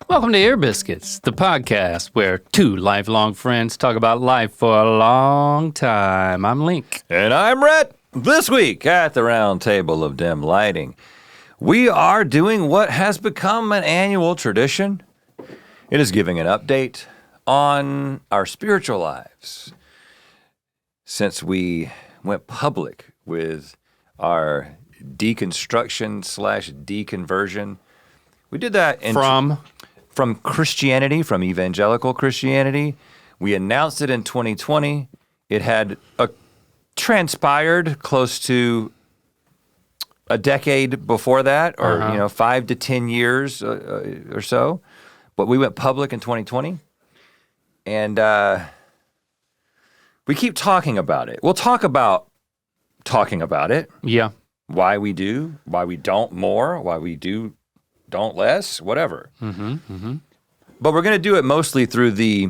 Welcome to Ear Biscuits, the podcast where two lifelong friends talk about life for a long time. I'm Link. And I'm Rhett. This week at the round table of dim lighting, we are doing what has become an annual tradition. It is giving an update on our spiritual lives. Since we went public with our deconstruction / deconversion, we did that from Christianity, from evangelical Christianity. We announced it in 2020. It had transpired close to a decade before that, or 5 to 10 years or so. But we went public in 2020, and we keep talking about it. We'll talk about talking about it. Yeah. Why we do, why we don't more, why we don't less, whatever. But we're going to do it mostly through the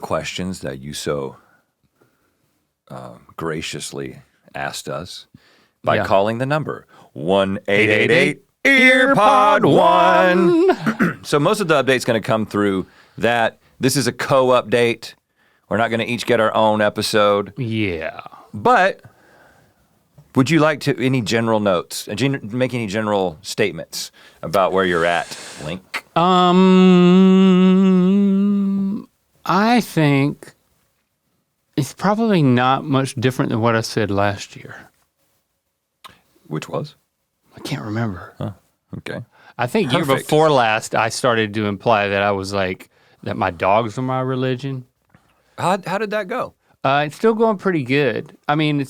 questions that you so graciously asked us by calling the number 1-888-EARPOD1. So most of the update's going to come through that. This is a co-update. We're not going to each get our own episode. Yeah. But would you like to any general notes, make any general statements about where you're at, Link? I think it's probably not much different than what I said last year. Which was? I can't remember. Huh, okay. I think year before last, I started to imply that I was like, that my dogs are my religion. How did that go? It's still going pretty good. I mean,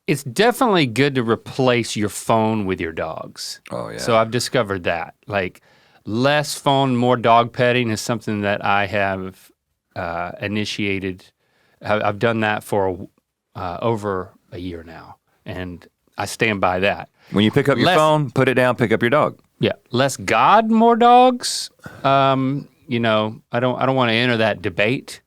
it's definitely good to replace your phone with your dogs. Oh, yeah. So I've discovered that. Like, less phone, more dog petting is something that I have initiated. I've done that for over a year now, and I stand by that. When you pick up your phone, put it down, pick up your dog. Yeah, less God, more dogs. I don't want to enter that debate,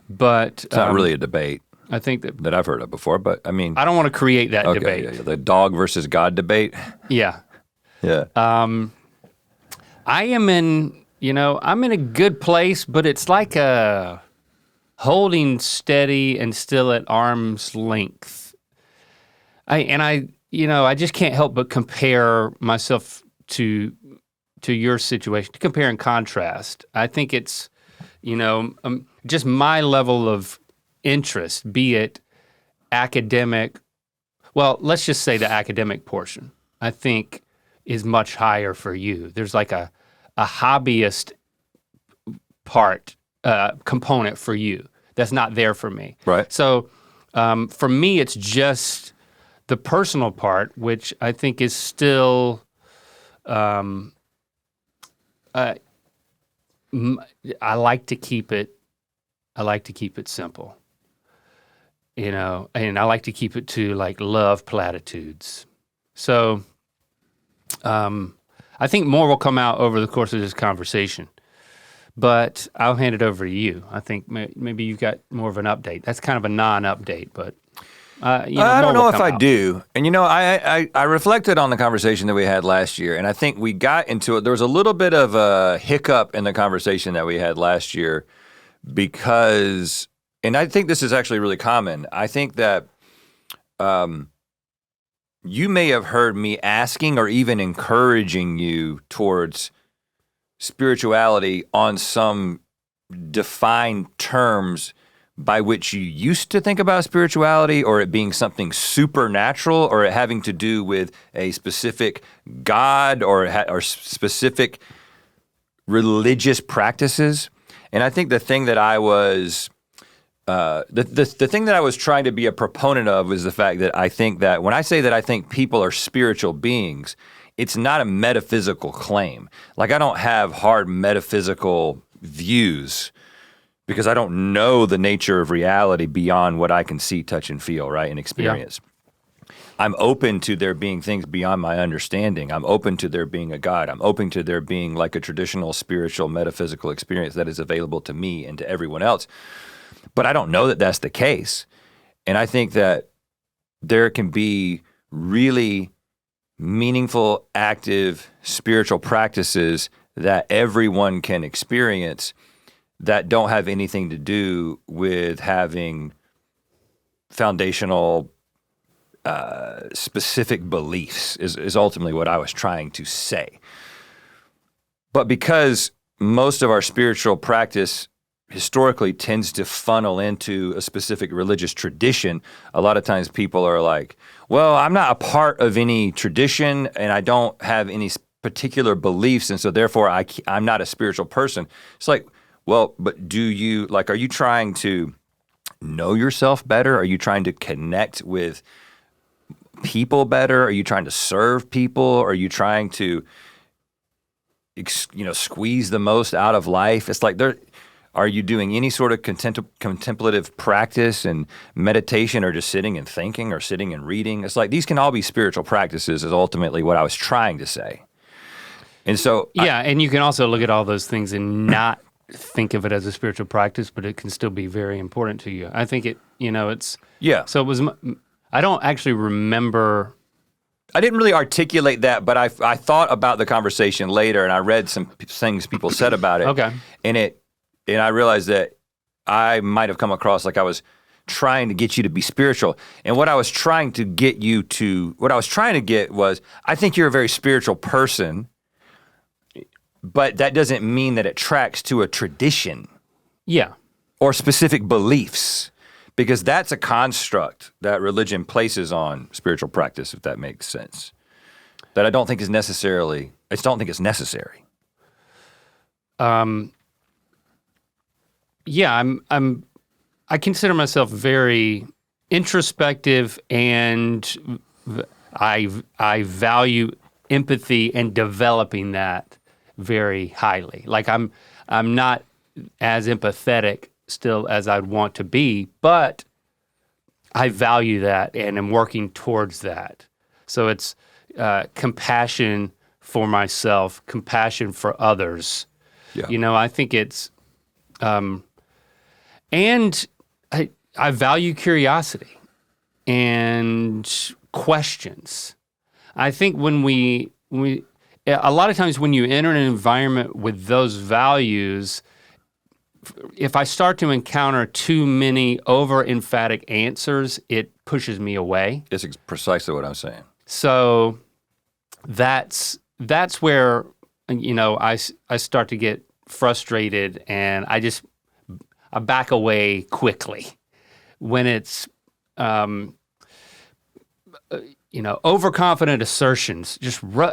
but it's not really a debate. I think that I've heard of before, but I mean, I don't want to create that debate. Yeah, the dog versus God debate. Yeah. Yeah. I am I'm in a good place, but it's like a holding steady and still at arm's length. I just can't help but compare myself to your situation, to compare and contrast. I think it's, just my level of interest, be it academic, well, let's just say the academic portion, I think is much higher for you. There's like a hobbyist component for you that's not there for me. Right. So for me, it's just the personal part, which I think is still, I like to keep it simple, and I like to keep it to like love platitudes. So I think more will come out over the course of this conversation, but I'll hand it over to you. I think maybe you've got more of an update. That's kind of a non-update, but I don't know if I do. And I reflected on the conversation that we had last year, and I think we got into it. There was a little bit of a hiccup in the conversation that we had last year because, and I think this is actually really common. I think that you may have heard me asking or even encouraging you towards spirituality on some defined terms by which you used to think about spirituality, or it being something supernatural, or it having to do with a specific God or specific religious practices. And I think the thing that I was the thing that I was trying to be a proponent of was the fact that I think that when I say that I think people are spiritual beings, it's not a metaphysical claim. Like, I don't have hard metaphysical views because I don't know the nature of reality beyond what I can see, touch, and feel, right, and experience. Yeah. I'm open to there being things beyond my understanding. I'm open to there being a God. I'm open to there being like a traditional spiritual metaphysical experience that is available to me and to everyone else. But I don't know that that's the case. And I think that there can be really meaningful, active spiritual practices that everyone can experience that don't have anything to do with having foundational specific beliefs is ultimately what I was trying to say. But because most of our spiritual practice historically tends to funnel into a specific religious tradition, a lot of times people are like, well, I'm not a part of any tradition and I don't have any particular beliefs, and so therefore I'm not a spiritual person. It's like, well, but are you trying to know yourself better? Are you trying to connect with people better? Are you trying to serve people? Are you trying to, squeeze the most out of life? It's like, are you doing any sort of contemplative practice and meditation, or just sitting and thinking, or sitting and reading? It's like, these can all be spiritual practices is ultimately what I was trying to say. And so and you can also look at all those things and not think of it as a spiritual practice, but it can still be very important to you. I think it's so it was. I don't actually remember. I didn't really articulate that, but I thought about the conversation later, and I read some things people said about it. Okay. And I realized that I might have come across like I was trying to get you to be spiritual. And what I was trying to get was, I think you're a very spiritual person, but that doesn't mean that it tracks to a tradition. Yeah. Or specific beliefs. Because that's a construct that religion places on spiritual practice, if that makes sense. That I don't think is necessary. I consider myself very introspective, and I value empathy and developing that very highly. Like I'm not as empathetic still as I'd want to be, but I value that and am working towards that. So it's compassion for myself, compassion for others. Yeah. I think it's, and I value curiosity and questions. I think when we a lot of times when you enter an environment with those values, if I start to encounter too many over-emphatic answers, it pushes me away. It's precisely what I'm saying. So that's where I start to get frustrated, and I back away quickly when it's overconfident assertions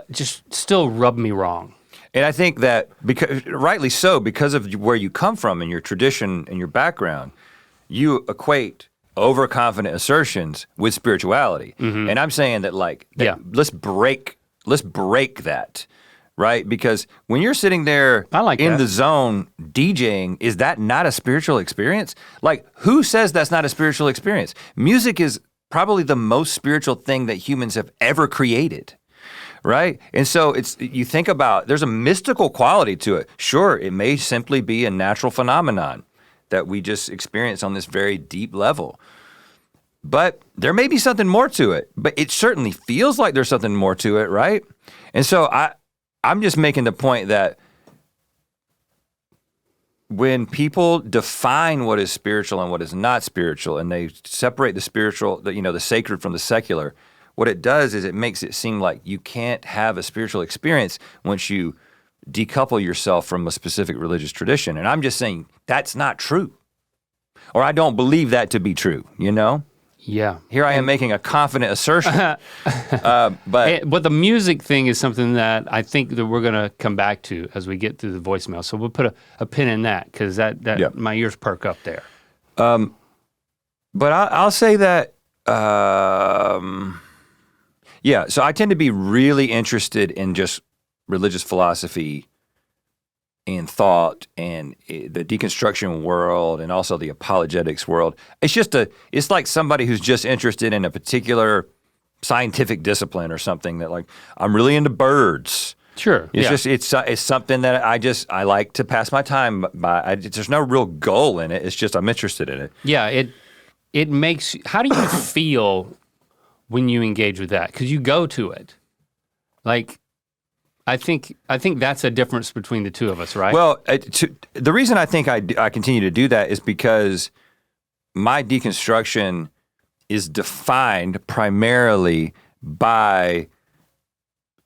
just still rub me wrong. And I think that, because rightly so, because of where you come from and your tradition and your background, you equate overconfident assertions with spirituality. Mm-hmm. And I'm saying that let's break that, right? Because when you're sitting there the zone DJing, is that not a spiritual experience? Like, who says that's not a spiritual experience? Music is probably the most spiritual thing that humans have ever created. Right? And so you think about, there's a mystical quality to it. Sure, it may simply be a natural phenomenon that we just experience on this very deep level. But there may be something more to it. But it certainly feels like there's something more to it, right? And so I'm just making the point that when people define what is spiritual and what is not spiritual, and they separate the spiritual, the sacred from the secular, what it does is it makes it seem like you can't have a spiritual experience once you decouple yourself from a specific religious tradition. And I'm just saying that's not true. Or I don't believe that to be true, Yeah. Here I am making a confident assertion. But the music thing is something that I think that we're going to come back to as we get through the voicemail. So we'll put a pin in that, because my ears perk up there. But I'll say that, so I tend to be really interested in just religious philosophy and thought and the deconstruction world and also the apologetics world. It's like somebody who's just interested in a particular scientific discipline or something, that, like, I'm really into birds. Sure. It's something that I like to pass my time by. There's no real goal in it. It's just I'm interested in it. Yeah, it makes, how do you feel when you engage with that? Because you go to it. Like, I think that's a difference between the two of us, right? Well, the reason I think I continue to do that is because my deconstruction is defined primarily by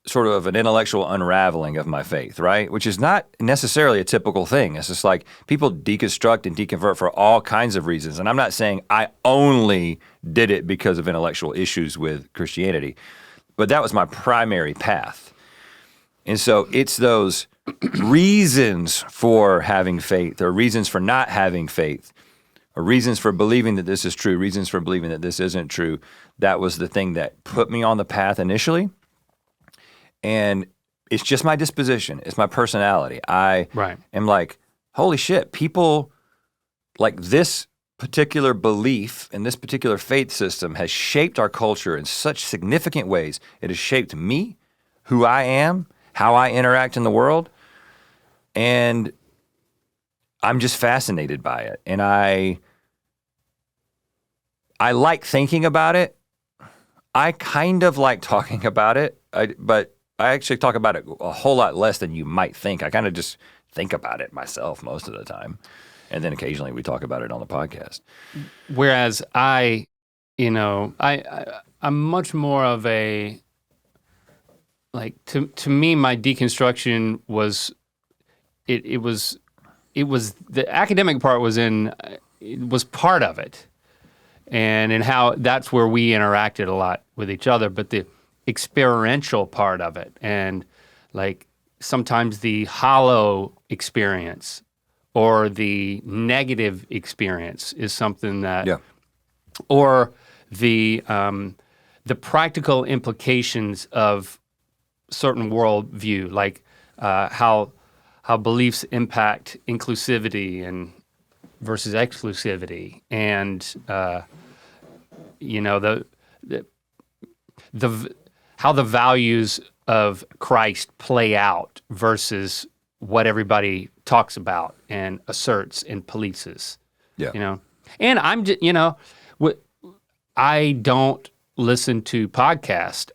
sort of an intellectual unraveling of my faith, right? Which is not necessarily a typical thing. It's just like people deconstruct and deconvert for all kinds of reasons. And I'm not saying I only did it because of intellectual issues with Christianity, but that was my primary path. And so it's those reasons for having faith or reasons for not having faith or reasons for believing that this is true, reasons for believing that this isn't true. That was the thing that put me on the path initially. And it's just my disposition. It's my personality. I am like, holy shit, people like this particular belief and this particular faith system has shaped our culture in such significant ways. It has shaped me, who I am, how I interact in the world. And I'm just fascinated by it. And I like thinking about it. I kind of like talking about it, but I actually talk about it a whole lot less than you might think. I kind of just think about it myself most of the time. And then occasionally we talk about it on the podcast. Whereas I'm much more of a, like, to me, my deconstruction was, it was the academic part was part of it. And in how that's where we interacted a lot with each other, but the experiential part of it, and like sometimes the hollow experience or the negative experience is something that, or the practical implications of certain worldview, like how beliefs impact inclusivity and versus exclusivity, and how the values of Christ play out versus what everybody talks about and asserts and polices. Yeah. And I'm just, I don't listen to podcasts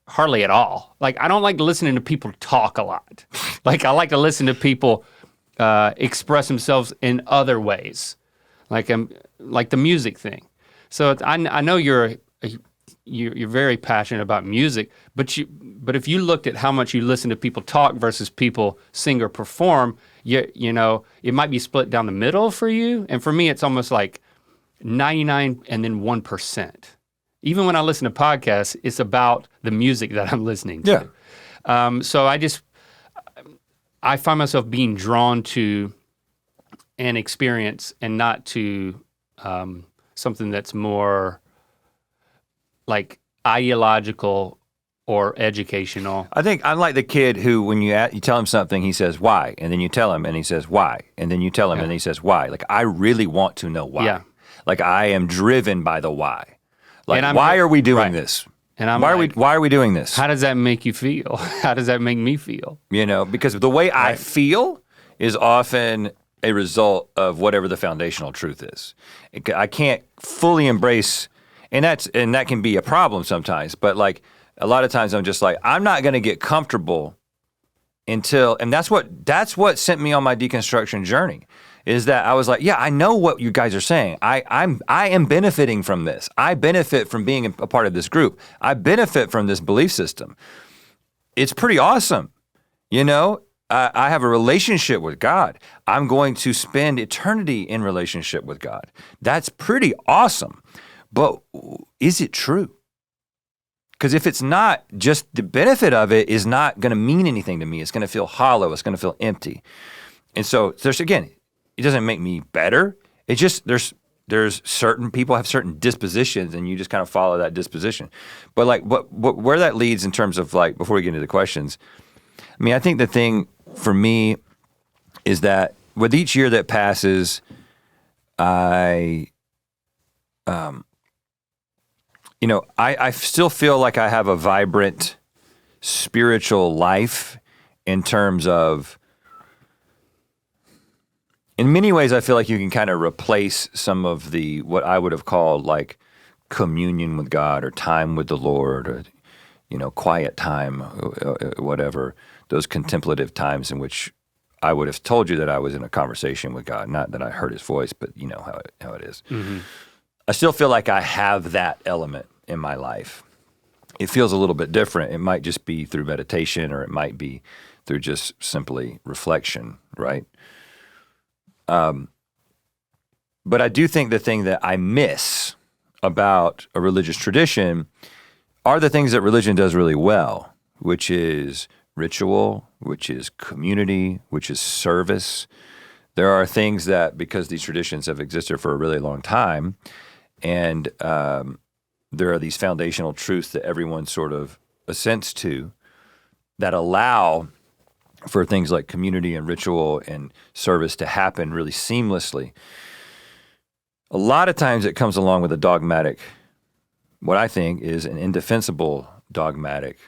hardly at all. Like, I don't like listening to people talk a lot. Like, I like to listen to people express themselves in other ways, like the music thing. So I know you're very passionate about music, but if you looked at how much you listen to people talk versus people sing or perform, it might be split down the middle for you. And for me, it's almost like 99 and then 1%. Even when I listen to podcasts, it's about the music that I'm listening to. Yeah. So I find myself being drawn to an experience and not to something that's more like ideological or educational. I think I'm like the kid who, when you tell him something, he says, why? And then you tell him and he says, why? And then you tell him and he says, why? Like, I really want to know why. Yeah. Like, I am driven by the why. Like, why are we doing this? And I'm why are we doing this? How does that make you feel? How does that make me feel? Because the way I feel is often a result of whatever the foundational truth is. I can't fully embrace, and that can be a problem sometimes, but like a lot of times I'm just like, I'm not gonna get comfortable until, and that's what sent me on my deconstruction journey, is that I was like, yeah, I know what you guys are saying. I am benefiting from this. I benefit from being a part of this group. I benefit from this belief system. It's pretty awesome. I have a relationship with God. I'm going to spend eternity in relationship with God. That's pretty awesome. But is it true? Because if it's not, just the benefit of it is not going to mean anything to me. It's going to feel hollow. It's going to feel empty. And so it doesn't make me better. It's just there's certain people have certain dispositions, and you just kind of follow that disposition. But like where that leads in terms of, like, before we get into the questions, I mean, I think the thing for me is that with each year that passes, I still feel like I have a vibrant spiritual life in terms of, in many ways, I feel like you can kind of replace some of what I would have called like communion with God or time with the Lord, or, quiet time, whatever, those contemplative times in which I would have told you that I was in a conversation with God, not that I heard his voice, but you know how it is. Mm-hmm. I still feel like I have that element in my life. It feels a little bit different. It might just be through meditation, or it might be through just simply reflection, right? But I do think the thing that I miss about a religious tradition are the things that religion does really well, which is ritual, which is community, which is service. There are things that, because these traditions have existed for a really long time, and there are these foundational truths that everyone sort of assents to that allow for things like community and ritual and service to happen really seamlessly. A lot of times it comes along with a dogmatic, what I think is an indefensible dogmatic,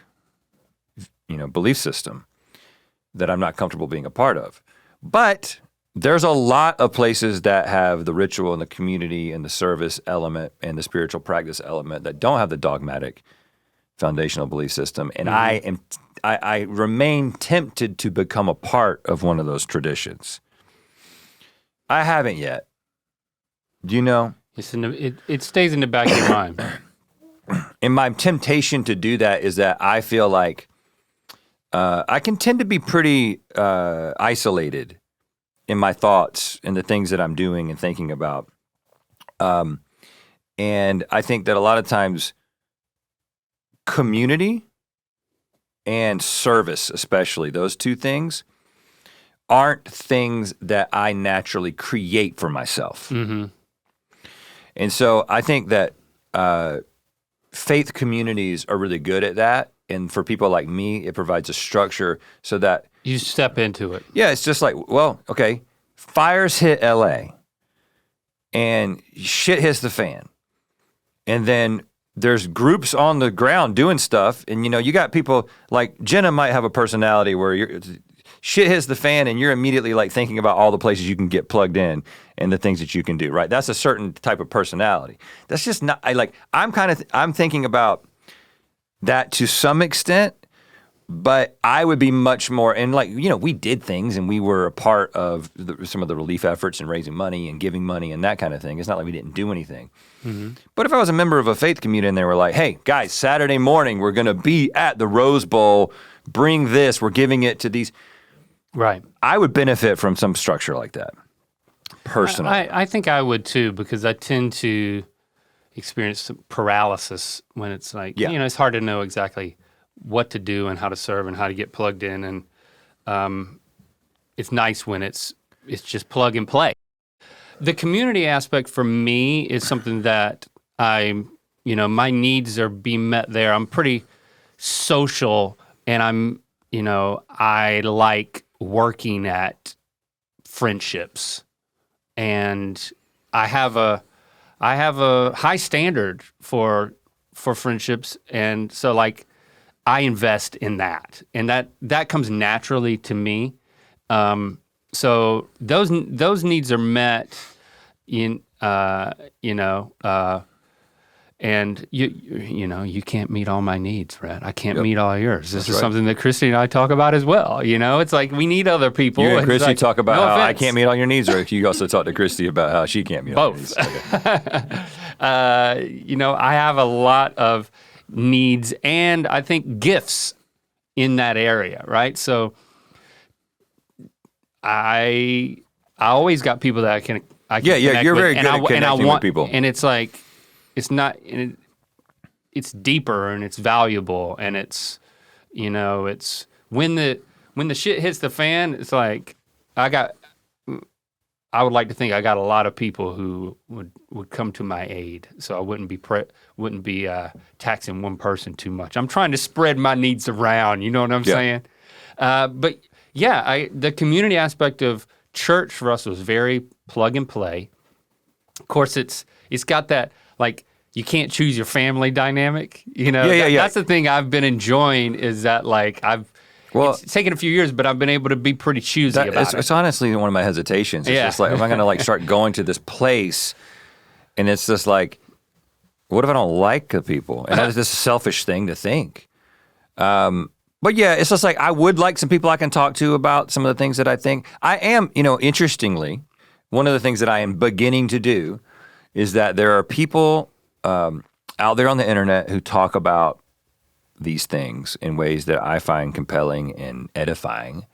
belief system that I'm not comfortable being a part of. But there's a lot of places that have the ritual and the community and the service element and the spiritual practice element that don't have the dogmatic foundational belief system. And I remain tempted to become a part of one of those traditions. I haven't yet. Do you know? It stays in the back of your mind. And my temptation to do that is that I feel like I can tend to be pretty isolated in my thoughts and the things that I'm doing and thinking about. And I think that a lot of times community and service, especially, those two things, aren't things that I naturally create for myself. Mm-hmm. And so I think that faith communities are really good at that. And for people like me, it provides a structure so that you step into it. Yeah, it's just like, well, okay, fires hit LA and shit hits the fan. And then there's groups on the ground doing stuff. And, you got people like Jenna might have a personality where shit hits the fan and you're immediately like thinking about all the places you can get plugged in and the things that you can do, right? That's a certain type of personality. That's just not, I'm thinking about that to some extent, but I would be much more, and we did things and we were a part of some of the relief efforts and raising money and giving money and that kind of thing. It's not like we didn't do anything. Mm-hmm. But if I was a member of a faith community and they were like, hey, guys, Saturday morning, we're going to be at the Rose Bowl, bring this, we're giving it to these. Right. I would benefit from some structure like that, personally. I think I would too, because I tend to experience some paralysis when it's like, it's hard to know exactly what to do and how to serve and how to get plugged in. And it's nice when it's just plug and play. The community aspect for me is something that my needs are being met there. I'm pretty social, and I like working at friendships, and I have a high standard for friendships, and so I invest in that, and that comes naturally to me. So those needs are met and you can't meet all my needs, Rhett. I can't meet all yours. This is something that Christy and I talk about as well. It's like we need other people. You and Christy talk about no how offense. I can't meet all your needs, or you also talk to Christy about how she can't meet all your needs. Both. I have a lot of needs and I think gifts in that area, right? So I always got people that I can connect you're with, very good at connecting with people. And it's like, it's not, it's deeper and it's valuable, and it's, it's when the shit hits the fan, it's like, I would like to think I got a lot of people who would come to my aid, so I wouldn't be taxing one person too much. I'm trying to spread my needs around, you know what I'm saying? But yeah, the community aspect of church for us was very plug and play. Of course, it's got that, like, you can't choose your family dynamic. That's the thing I've been enjoying, is that it's taken a few years, but I've been able to be pretty choosy about it. It's honestly one of my hesitations. It's just like, am I going to start going to this place, and it's just like, what if I don't like the people? And that is just a selfish thing to think. But yeah, it's just like I would like some people I can talk to about some of the things that I think. I am, interestingly, one of the things that I am beginning to do is that there are people out there on the internet who talk about these things in ways that I find compelling and edifying,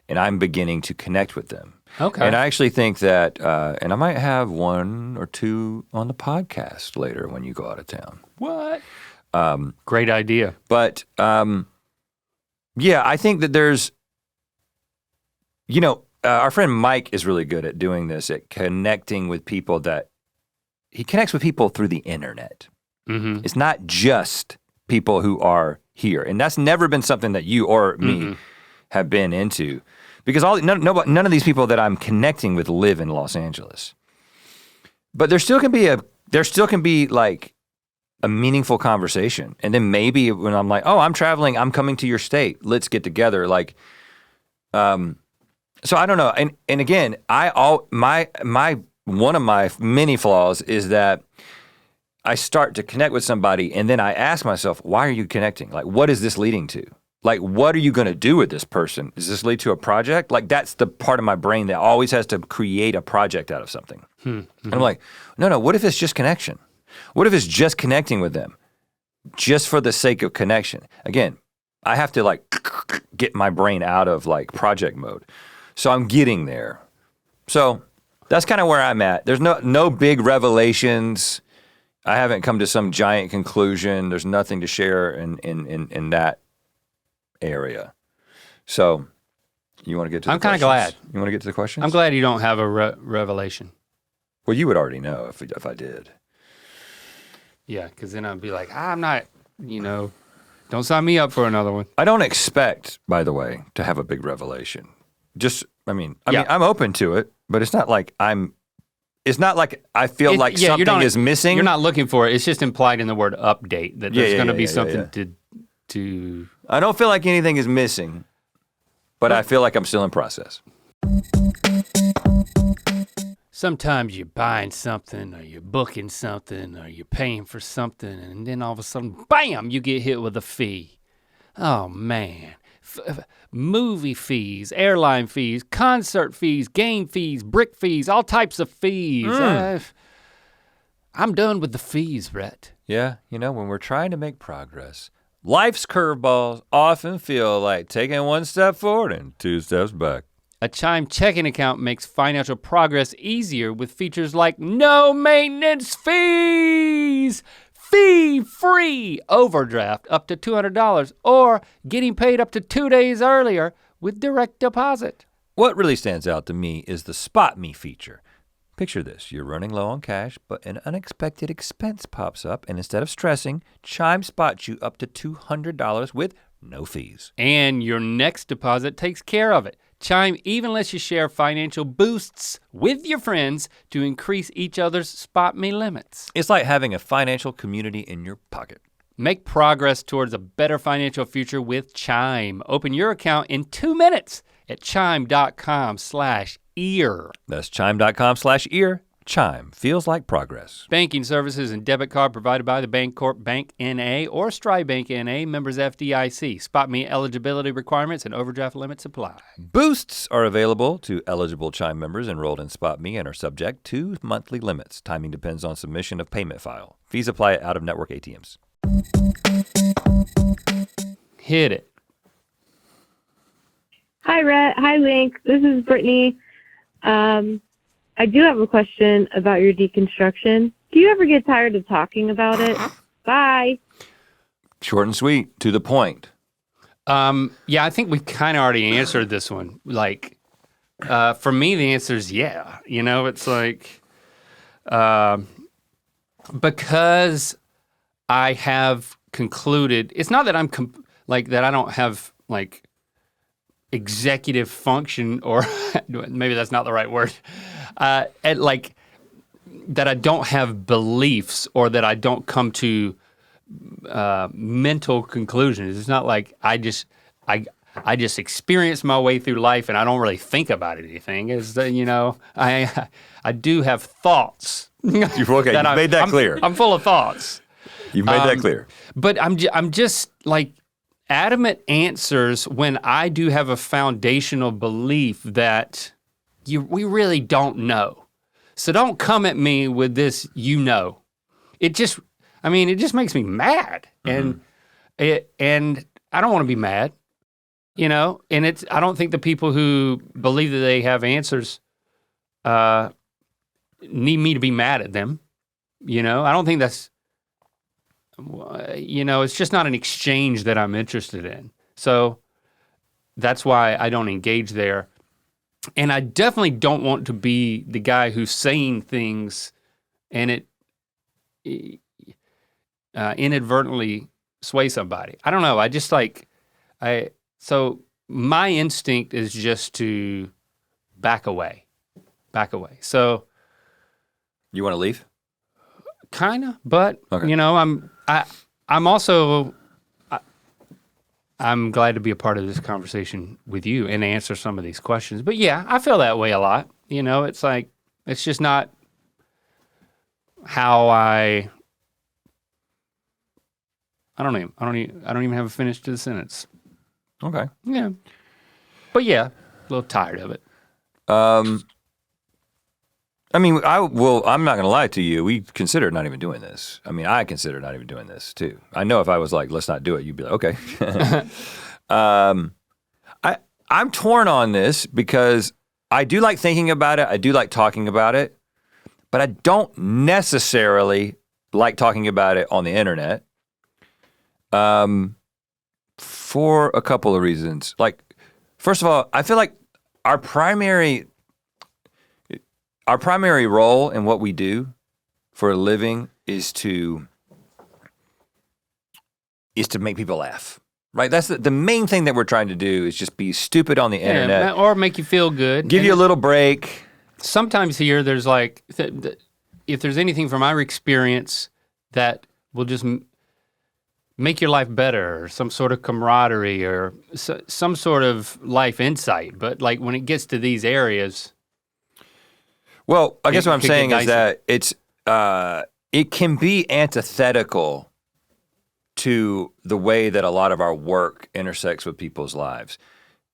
and I'm beginning to connect with them. Okay. And I actually think that, and I might have one or two on the podcast later when you go out of town. What? Great idea. But yeah, I think that there's, our friend Mike is really good at doing this, at connecting with people he connects with people through the internet. Mm-hmm. It's not just people who are here. And that's never been something that you or me have been into. Because none of these people that I'm connecting with live in Los Angeles. But there still can be like a meaningful conversation. And then maybe when I'm like, oh, I'm traveling, I'm coming to your state, let's get together. Like, so I don't know. And again, one of my many flaws is that I start to connect with somebody and then I ask myself, why are you connecting? Like, what is this leading to? Like, what are you going to do with this person? Does this lead to a project? Like, that's the part of my brain that always has to create a project out of something. And I'm like, no, what if it's just connection? What if it's just connecting with them? Just for the sake of connection. Again, I have to like get my brain out of like project mode. So I'm getting there. So that's kind of where I'm at. There's no big revelations. I haven't come to some giant conclusion. There's nothing to share in that area. So you want to get to the I'm kind of glad. You want to get to the questions? I'm glad you don't have a revelation. Well, you would already know if I did. Yeah, because then I'd be like, I'm not, don't sign me up for another one. I don't expect, by the way, to have a big revelation. I'm open to it, but it's not like I feel like something is missing. You're not looking for it. It's just implied in the word update that there's going to be something to. I don't feel like anything is missing, but I feel like I'm still in process. Sometimes you're buying something or you're booking something or you're paying for something and then all of a sudden, bam, you get hit with a fee. Oh, man. Movie fees, airline fees, concert fees, game fees, brick fees, all types of fees. I'm done with the fees, Rhett. Yeah, when we're trying to make progress, life's curveballs often feel like taking one step forward and two steps back. A Chime checking account makes financial progress easier with features like no maintenance fees, fee-free overdraft up to $200, or getting paid up to 2 days earlier with direct deposit. What really stands out to me is the Spot Me feature. Picture this, you're running low on cash, but an unexpected expense pops up, and instead of stressing, Chime spots you up to $200 with no fees. And your next deposit takes care of it. Chime even lets you share financial boosts with your friends to increase each other's Spot Me limits. It's like having a financial community in your pocket. Make progress towards a better financial future with Chime. Open your account in 2 minutes at chime.com/ear. That's chime.com/ear. Chime feels like progress. Banking services and debit card provided by the Bancorp Bank N.A. or Stride Bank N.A. members FDIC. Spot Me eligibility requirements and overdraft limits apply. Boosts are available to eligible Chime members enrolled in Spot Me and are subject to monthly limits. Timing depends on submission of payment file. Fees apply at out-of-network ATMs. Hit it. Hi, Rhett. Hi, Link. This is Brittany. I do have a question about your deconstruction. Do you ever get tired of talking about it? Bye. Short and sweet, to the point. Yeah, I think we kind of already answered this one. Like, for me, the answer is yeah. It's like, because I have concluded, it's not that I'm that I don't have like executive function, or maybe that's not the right word. That I don't have beliefs or that I don't come to mental conclusions. It's not like I just experience my way through life and I don't really think about anything. I do have thoughts. Okay, you've made that clear. I'm full of thoughts. You've made that clear. But I'm just like, adamant answers when I do have a foundational belief that we really don't know. So don't come at me with this, It just makes me mad. And I don't want to be mad, and I don't think the people who believe that they have answers need me to be mad at them. I don't think that's, it's just not an exchange that I'm interested in. So that's why I don't engage there. And I definitely don't want to be the guy who's saying things and it inadvertently sway somebody. I don't know. I just so my instinct is just to back away. So You want to leave? Kinda, but Okay. I'm glad to be a part of this conversation with you and answer some of these questions. But yeah, I feel that way a lot. It's just not how I don't even have a finish to the sentence. Okay. Yeah. But yeah, a little tired of it. I'm not going to lie to you. We considered not even doing this. I considered not even doing this too. I know if I was like, let's not do it, you'd be like, okay. I'm torn on this because I do like thinking about it. I do like talking about it, but I don't necessarily like talking about it on the internet. For a couple of reasons. Like, first of all, I feel like our primary role in what we do for a living is to make people laugh, right? That's the main thing that we're trying to do is just be stupid on the internet. Or make you feel good. Give you a little break. Sometimes here there's if there's anything from our experience that will just make your life better, or some sort of camaraderie, or some sort of life insight. But when it gets to these areas... Well, I guess what I'm saying is dicey. that it can be antithetical to the way that a lot of our work intersects with people's lives.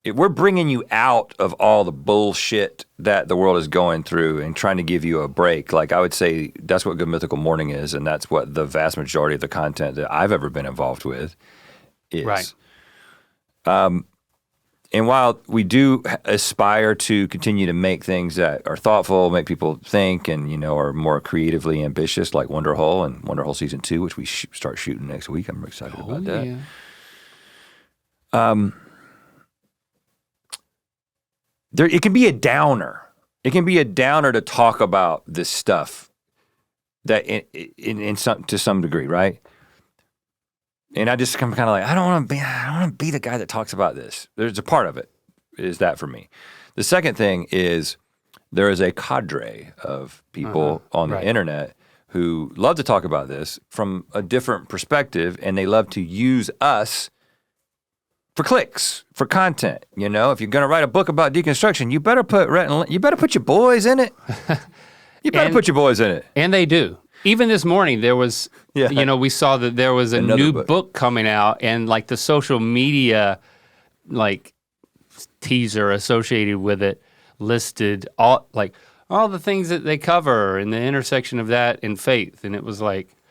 We're bringing you out of all the bullshit that the world is going through and trying to give you a break. Like, I would say that's what Good Mythical Morning is, and that's what the vast majority of the content that I've ever been involved with is. Right. And while we do aspire to continue to make things that are thoughtful, make people think, and are more creatively ambitious, like Wonderhole and Wonderhole Season 2, which we start shooting next week. I'm excited about that. Yeah. It can be a downer. It can be a downer to talk about this stuff that to some degree, right? And I just come kind of like, I don't want to be the guy that talks about this. There's a part of it is that for me. The second thing is there is a cadre of people on the internet who love to talk about this from a different perspective, and they love to use us for clicks, for content. If you're going to write a book about deconstruction, you better put Rhett Link, you better put your boys in it. You better put your boys in it. And they do. Even this morning, there was, we saw that there was a new book coming out, and the social media, teaser associated with it listed all the things that they cover and the intersection of that and faith. And it was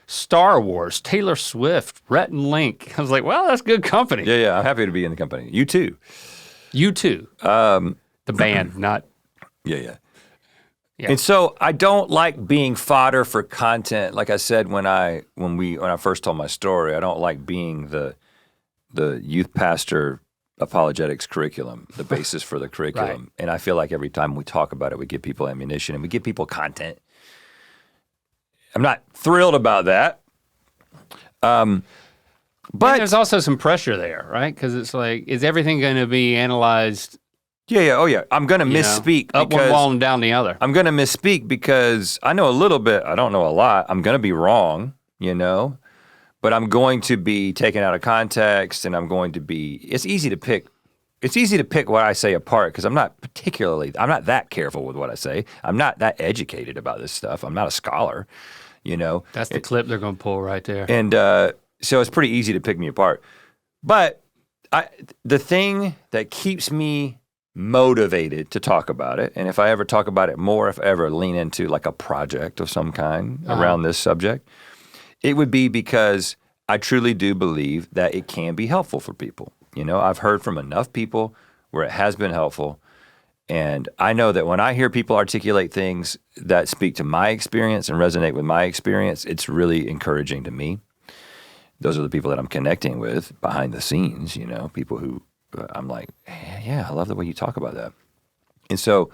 Star Wars, Taylor Swift, Rhett Link. I was like, well, that's good company. Yeah, I'm happy to be in the company. You too. The band, not. Yeah. And so I don't like being fodder for content. Like I said when I first told my story, I don't like being the youth pastor apologetics curriculum, the basis for the curriculum. Right. And I feel like every time we talk about it, we give people ammunition and we give people content. I'm not thrilled about that. But there's also some pressure there, right? Because it's is everything going to be analyzed? Yeah. Oh, yeah. I'm going to misspeak. Up one wall and down the other. I'm going to misspeak because I know a little bit. I don't know a lot. I'm going to be wrong, but I'm going to be taken out of context, and I'm going to be. It's easy to pick what I say apart because I'm not that careful with what I say. I'm not that educated about this stuff. I'm not a scholar, That's the clip they're going to pull right there. And so it's pretty easy to pick me apart. But the thing that keeps me motivated to talk about it, and if I ever talk about it more, if I ever lean into like a project of some kind around this subject, it would be because I truly do believe that it can be helpful for people. You know, I've heard from enough people where it has been helpful. And I know that when I hear people articulate things that speak to my experience and resonate with my experience, it's really encouraging to me. Those are the people that I'm connecting with behind the scenes, you know, people who I'm like, yeah, I love the way you talk about that. And so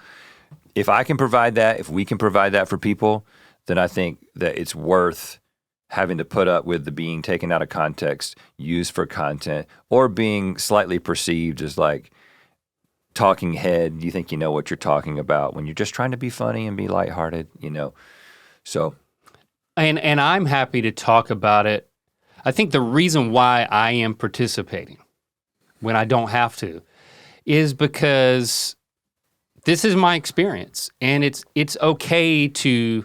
if I can provide that, if we can provide that for people, then I think that it's worth having to put up with the being taken out of context, used for content, or being slightly perceived as like talking head. You think you know what you're talking about when you're just trying to be funny and be lighthearted, you know? So. And I'm happy to talk about it. I think the reason why I am participating when I don't have to is because this is my experience, and it's okay to,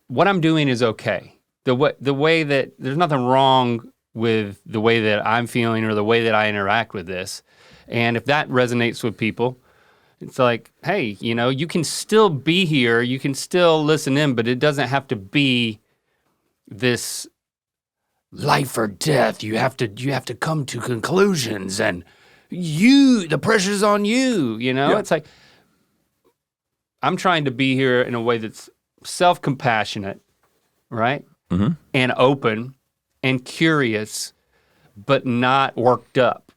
what I'm doing is okay. The way that, there's nothing wrong with the way that I'm feeling or the way that I interact with this. And if that resonates with people, it's like, hey, you know, you can still be here, you can still listen in, but it doesn't have to be this life or death. You have to come to conclusions, and the pressure's on you, you know? Yeah. It's like, I'm trying to be here in a way that's self-compassionate, right? Mm-hmm. And open and curious, but not worked up.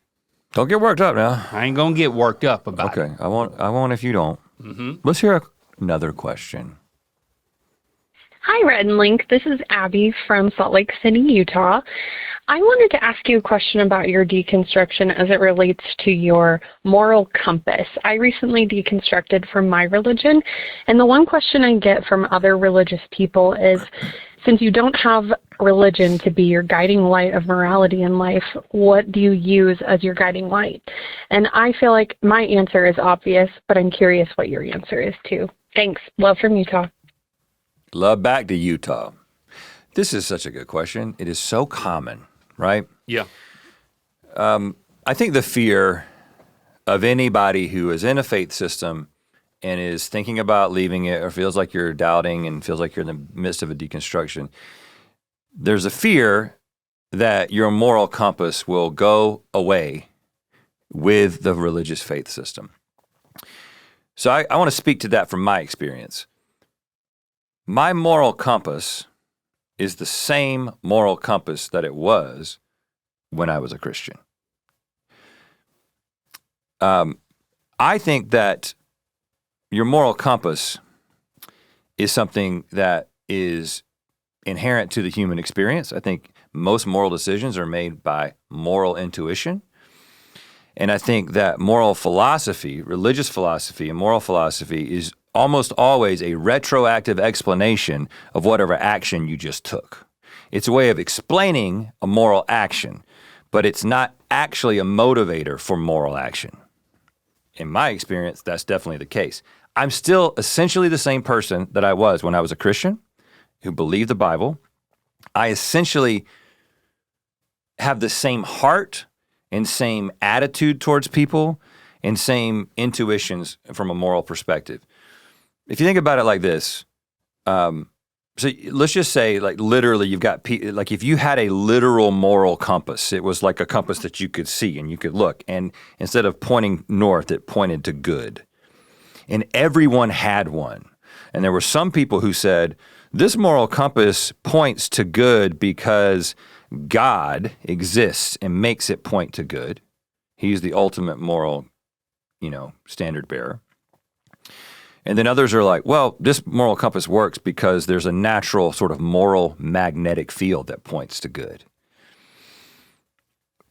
Don't get worked up now. I ain't gonna get worked up about it. Okay, I won't if you don't. Mm-hmm. Let's hear another question. Hi, Rhett Link. This is Abby from Salt Lake City, Utah. I wanted to ask you a question about your deconstruction as it relates to your moral compass. I recently deconstructed from my religion, and the one question I get from other religious people is, since you don't have religion to be your guiding light of morality in life, what do you use as your guiding light? And I feel like my answer is obvious, but I'm curious what your answer is too. Thanks. Love from Utah. Love back to Utah. This is such a good question. It is so common, right? Yeah. I think the fear of anybody who is in a faith system and is thinking about leaving it, or feels like you're doubting and feels like you're in the midst of a deconstruction, there's a fear that your moral compass will go away with the religious faith system. So I want to speak to that from my experience. My moral compass is the same moral compass that it was when I was a Christian. I think that your moral compass is something that is inherent to the human experience. I think most moral decisions are made by moral intuition. And I think that moral philosophy, religious philosophy and moral philosophy is almost always a retroactive explanation of whatever action you just took. It's a way of explaining a moral action, but it's not actually a motivator for moral action. In my experience, that's definitely the case. I'm still essentially the same person that I was when I was a Christian who believed the Bible. I essentially have the same heart and same attitude towards people and same intuitions from a moral perspective. If you think about it like this, so let's just say, like, literally you've got, like, if you had a literal moral compass, it was like a compass that you could see and you could look, and instead of pointing north, it pointed to good. And everyone had one. And there were some people who said, this moral compass points to good because God exists and makes it point to good. He's the ultimate moral, standard bearer. And then others are like, well, this moral compass works because there's a natural sort of moral magnetic field that points to good.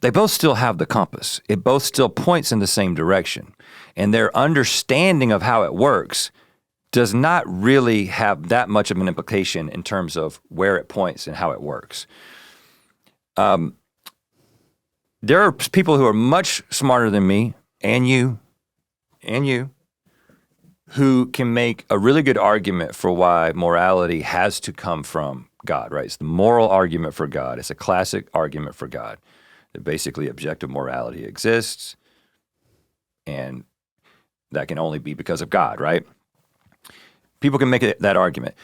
They both still have the compass. It both still points in the same direction. And their understanding of how it works does not really have that much of an implication in terms of where it points and how it works. There are people who are much smarter than me and you, who can make a really good argument for why morality has to come from God, right? It's the moral argument for God. It's a classic argument for God. that basically objective morality exists, and that can only be because of God, right? People can make that argument.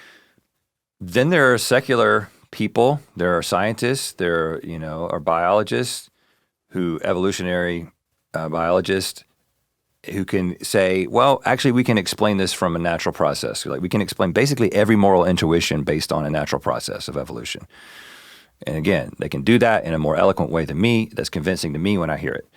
Then there are secular people, there are scientists, there are biologists, evolutionary biologists, who can say, well, actually, we can explain this from a natural process. Like, we can explain basically every moral intuition based on a natural process of evolution. And again, they can do that in a more eloquent way than me. That's convincing to me when I hear it.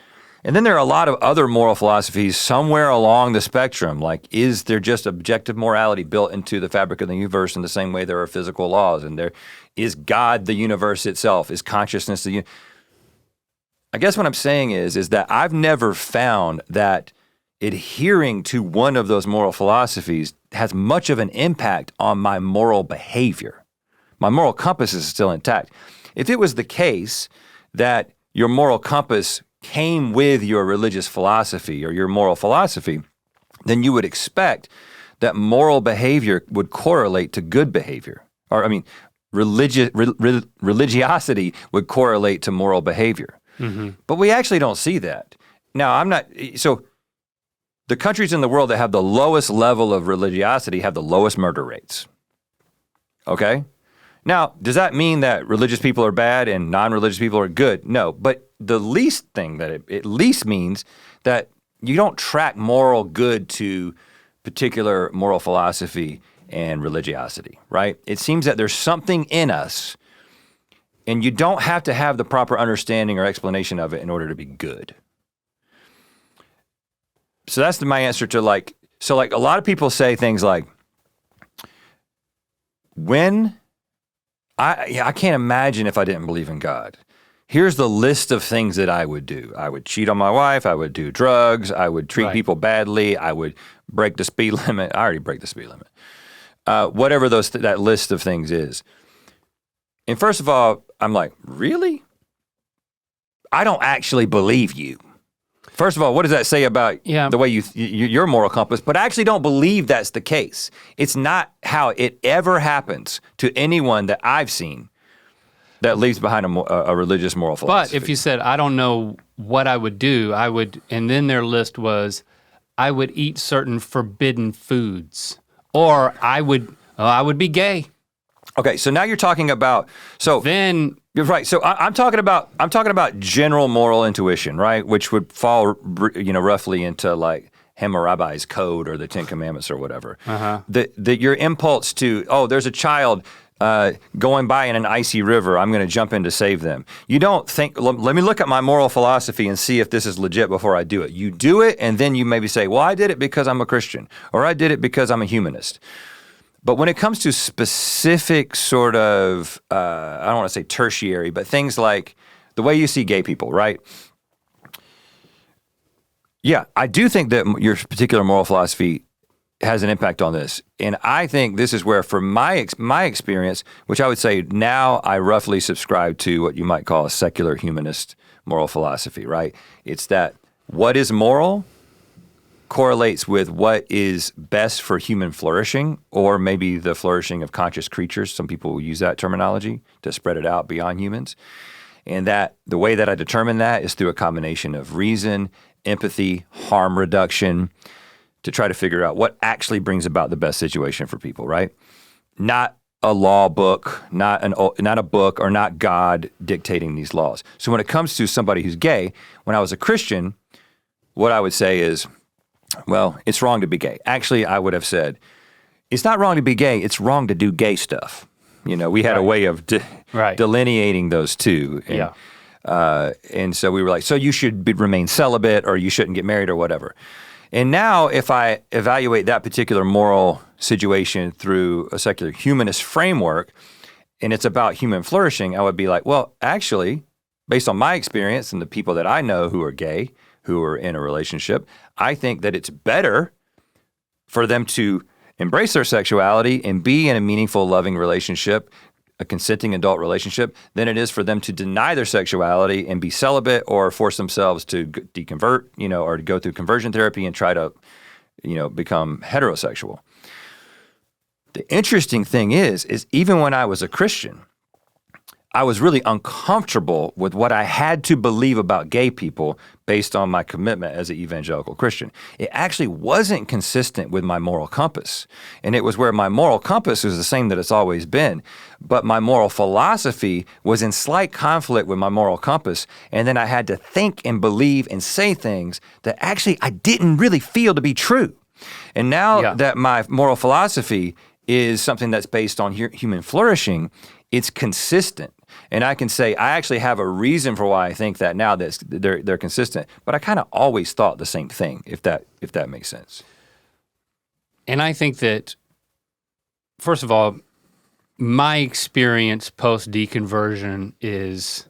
And then there are a lot of other moral philosophies somewhere along the spectrum. Like, is there just objective morality built into the fabric of the universe in the same way there are physical laws? And is God the universe itself? Is consciousness I guess what I'm saying is that I've never found that adhering to one of those moral philosophies has much of an impact on my moral behavior. My moral compass is still intact. If it was the case that your moral compass came with your religious philosophy or your moral philosophy, then you would expect that moral behavior would correlate to good behavior. Or, religiosity would correlate to moral behavior. Mm-hmm. But we actually don't see that. Now, so the countries in the world that have the lowest level of religiosity have the lowest murder rates. Okay? Now, does that mean that religious people are bad and non-religious people are good? No, but the least thing that it at least means that you don't track moral good to particular moral philosophy and religiosity, right? It seems that there's something in us, and you don't have to have the proper understanding or explanation of it in order to be good. So that's my answer to a lot of people say things like, I can't imagine if I didn't believe in God. Here's the list of things that I would do. I would cheat on my wife. I would do drugs. I would treat people badly. I would break the speed limit. I already break the speed limit. Whatever that list of things is. And first of all, I'm like, really? I don't actually believe you. First of all, what does that say about the way your moral compass? But I actually don't believe that's the case. It's not how it ever happens to anyone that I've seen that leaves behind a religious moral philosophy. But if you said, I don't know what I would do, and then their list was, I would eat certain forbidden foods, or I would be gay. Okay, so now you're talking about, then you're right. So I'm talking about general moral intuition, right? Which would fall, roughly into like Hammurabi's code or the Ten Commandments or whatever. Uh-huh. That your impulse to, there's a child going by in an icy river, I'm going to jump in to save them. You don't think, let me look at my moral philosophy and see if this is legit before I do it. You do it, and then you maybe say, well, I did it because I'm a Christian, or I did it because I'm a humanist. But when it comes to specific sort of, I don't want to say tertiary, but things like the way you see gay people, right? Yeah, I do think that your particular moral philosophy has an impact on this. And I think this is where, from my experience, which I would say now I roughly subscribe to what you might call a secular humanist moral philosophy, right? It's that what is moral correlates with what is best for human flourishing, or maybe the flourishing of conscious creatures. Some people will use that terminology to spread it out beyond humans. And that the way that I determine that is through a combination of reason, empathy, harm reduction, to try to figure out what actually brings about the best situation for people, right? Not a law book, not a book, or not God dictating these laws. So when it comes to somebody who's gay, when I was a Christian, what I would say is, well, it's wrong to be gay. Actually, I would have said, it's not wrong to be gay, it's wrong to do gay stuff. We had a way of delineating those two. And, and so we were like, so you should remain celibate, or you shouldn't get married, or whatever. And now if I evaluate that particular moral situation through a secular humanist framework, and it's about human flourishing, I would be like, well, actually, based on my experience and the people that I know who are gay, who are in a relationship, I think that it's better for them to embrace their sexuality and be in a meaningful, loving relationship, a consenting adult relationship, than it is for them to deny their sexuality and be celibate, or force themselves to deconvert, or to go through conversion therapy and try to, become heterosexual. The interesting thing is even when I was a Christian, I was really uncomfortable with what I had to believe about gay people based on my commitment as an evangelical Christian. It actually wasn't consistent with my moral compass. And it was where my moral compass was the same that it's always been, but my moral philosophy was in slight conflict with my moral compass. And then I had to think and believe and say things that actually I didn't really feel to be true. And now that my moral philosophy is something that's based on human flourishing, it's consistent. And I can say I actually have a reason for why I think that now that they're consistent. But I kind of always thought the same thing, if that makes sense. And I think that, first of all, my experience post deconversion is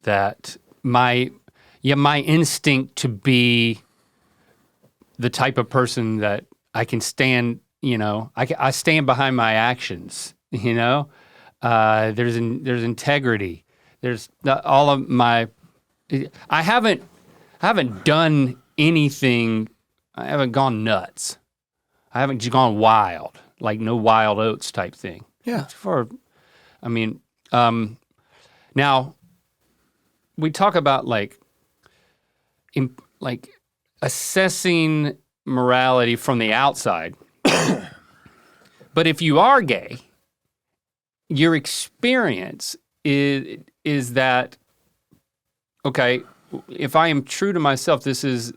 that my instinct to be the type of person that I can stand, I stand behind my actions, There's integrity. There's all of my. I haven't done anything. I haven't gone nuts. I haven't gone wild, like no wild oats type thing. Yeah. Now we talk about like assessing morality from the outside, but if you are gay, your experience is that, okay, if I am true to myself, this is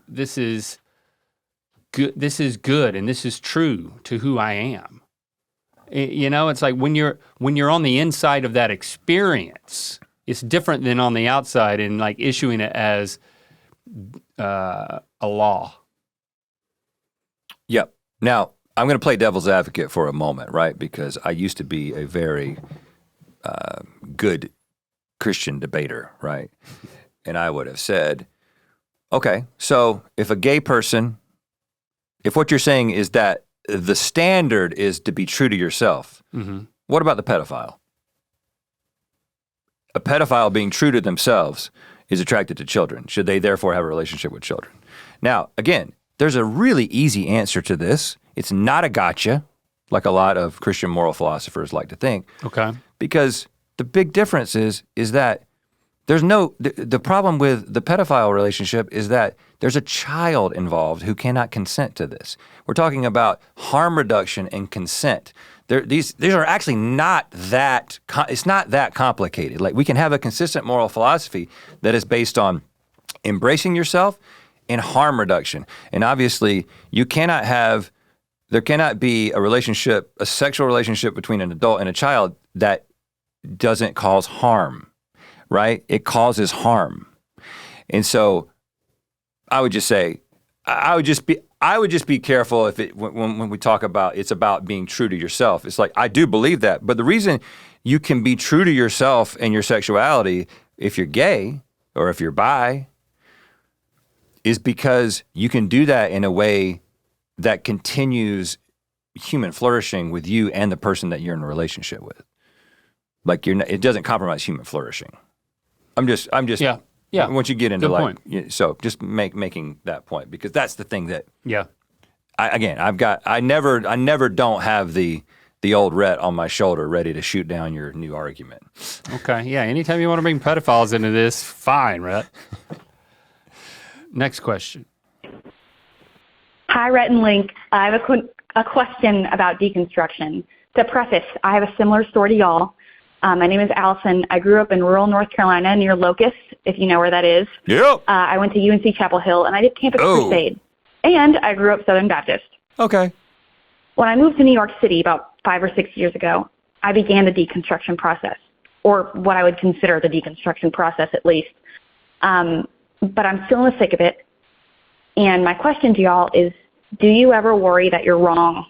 good. This is good, and this is true to who I am. It's like when you're on the inside of that experience, it's different than on the outside and like issuing it as a law. Yep. Now, I'm going to play devil's advocate for a moment, right? Because I used to be a very good Christian debater, right? And I would have said, okay, so if a gay person, if what you're saying is that the standard is to be true to yourself, what about the pedophile? A pedophile being true to themselves is attracted to children. Should they therefore have a relationship with children? Now, again, there's a really easy answer to this. It's not a gotcha, like a lot of Christian moral philosophers like to think. Okay. Because the big difference is that there's the problem with the pedophile relationship is that there's a child involved who cannot consent to this. We're talking about harm reduction and consent. These are actually not that, it's not that complicated. Like we can have a consistent moral philosophy that is based on embracing yourself and harm reduction. And obviously there cannot be a sexual relationship between an adult and a child that doesn't cause harm, right? It causes harm. And so I would just say, I would just be careful when we talk about it's about being true to yourself. It's like, I do believe that, but the reason you can be true to yourself and your sexuality if you're gay or if you're bi is because you can do that in a way that continues human flourishing with you and the person that you're in a relationship with. Like it doesn't compromise human flourishing. I'm just. Yeah. Once you get into Good point. So just making that point because that's the thing that. Yeah. I never don't have the old Rhett on my shoulder ready to shoot down your new argument. Okay. Yeah. Anytime you want to bring pedophiles into this, fine, Rhett. Next question. Hi, Rhett and Link. I have a question about deconstruction. To preface, I have a similar story to y'all. My name is Allison. I grew up in rural North Carolina near Locust, if you know where that is. Yep. I went to UNC Chapel Hill, and I did Campus Crusade. And I grew up Southern Baptist. Okay. When I moved to New York City about 5 or 6 years ago, I began the deconstruction process, or what I would consider the deconstruction process at least. But I'm still in the thick of it. And my question to y'all is, do you ever worry that you're wrong?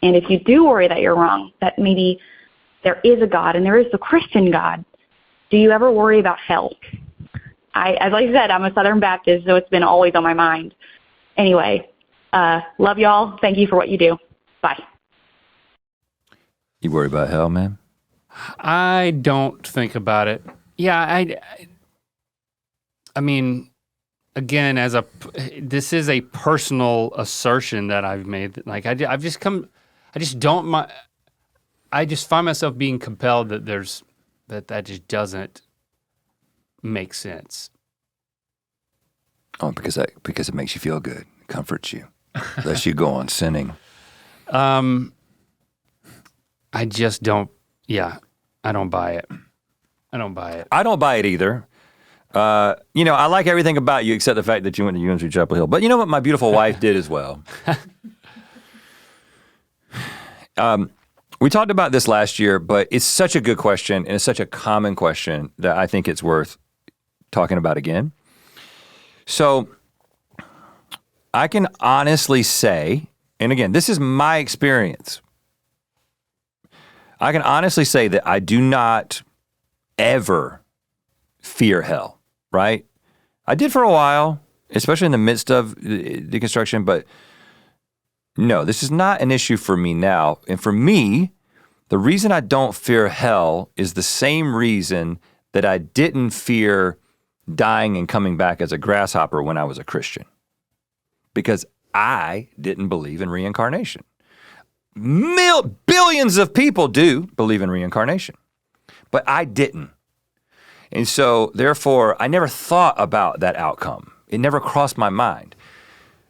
And if you do worry that you're wrong, that maybe there is a God and there is the Christian God, do you ever worry about hell? As I said, I'm a Southern Baptist, so it's been always on my mind. Anyway, love y'all. Thank you for what you do. Bye. You worry about hell, man? I don't think about it. Yeah, I mean, again, this is a personal assertion that I've made. Like I just find myself being compelled that there's that just doesn't make sense. Oh, because it makes you feel good, it comforts you, lets you go on sinning. I just don't. Yeah, I don't buy it. I don't buy it. I don't buy it either. I like everything about you except the fact that you went to UNC Chapel Hill. But you know what my beautiful wife did as well? We talked about this last year, but it's such a good question, and it's such a common question that I think it's worth talking about again. So I can honestly say, and again, this is my experience. I can honestly say that I do not ever fear hell, right? I did for a while, especially in the midst of deconstruction, but no, this is not an issue for me now. And for me, the reason I don't fear hell is the same reason that I didn't fear dying and coming back as a grasshopper when I was a Christian. Because I didn't believe in reincarnation. Billions of people do believe in reincarnation, but I didn't. And so therefore, I never thought about that outcome. It never crossed my mind.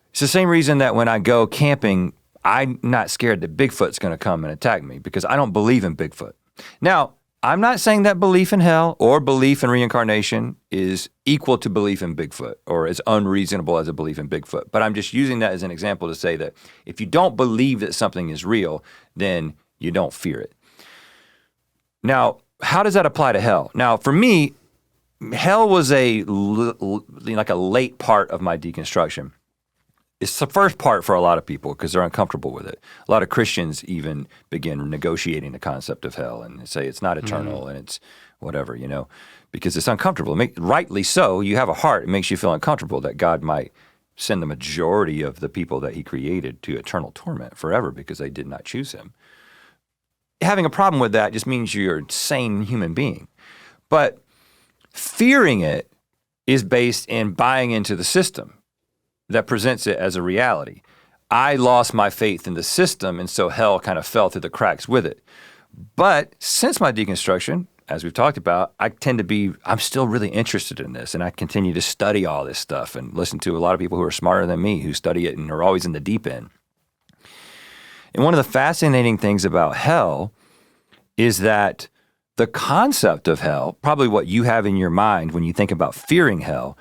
It's the same reason that when I go camping, I'm not scared that Bigfoot's gonna come and attack me because I don't believe in Bigfoot. Now, I'm not saying that belief in hell or belief in reincarnation is equal to belief in Bigfoot or as unreasonable as a belief in Bigfoot. But I'm just using that as an example to say that if you don't believe that something is real, then you don't fear it. Now, how does that apply to hell? Now, for me, hell was like a late part of my deconstruction. It's the first part for a lot of people because they're uncomfortable with it. A lot of Christians even begin negotiating the concept of hell and say it's not eternal and it's whatever, because it's uncomfortable. Rightly so, you have a heart, it makes you feel uncomfortable that God might send the majority of the people that he created to eternal torment forever because they did not choose him. Having a problem with that just means you're a sane human being. But fearing it is based in buying into the system that presents it as a reality. I lost my faith in the system, and so hell kind of fell through the cracks with it. But since my deconstruction, as we've talked about, I'm still really interested in this, and I continue to study all this stuff and listen to a lot of people who are smarter than me who study it and are always in the deep end. And one of the fascinating things about hell is that the concept of hell, probably what you have in your mind when you think about fearing hell,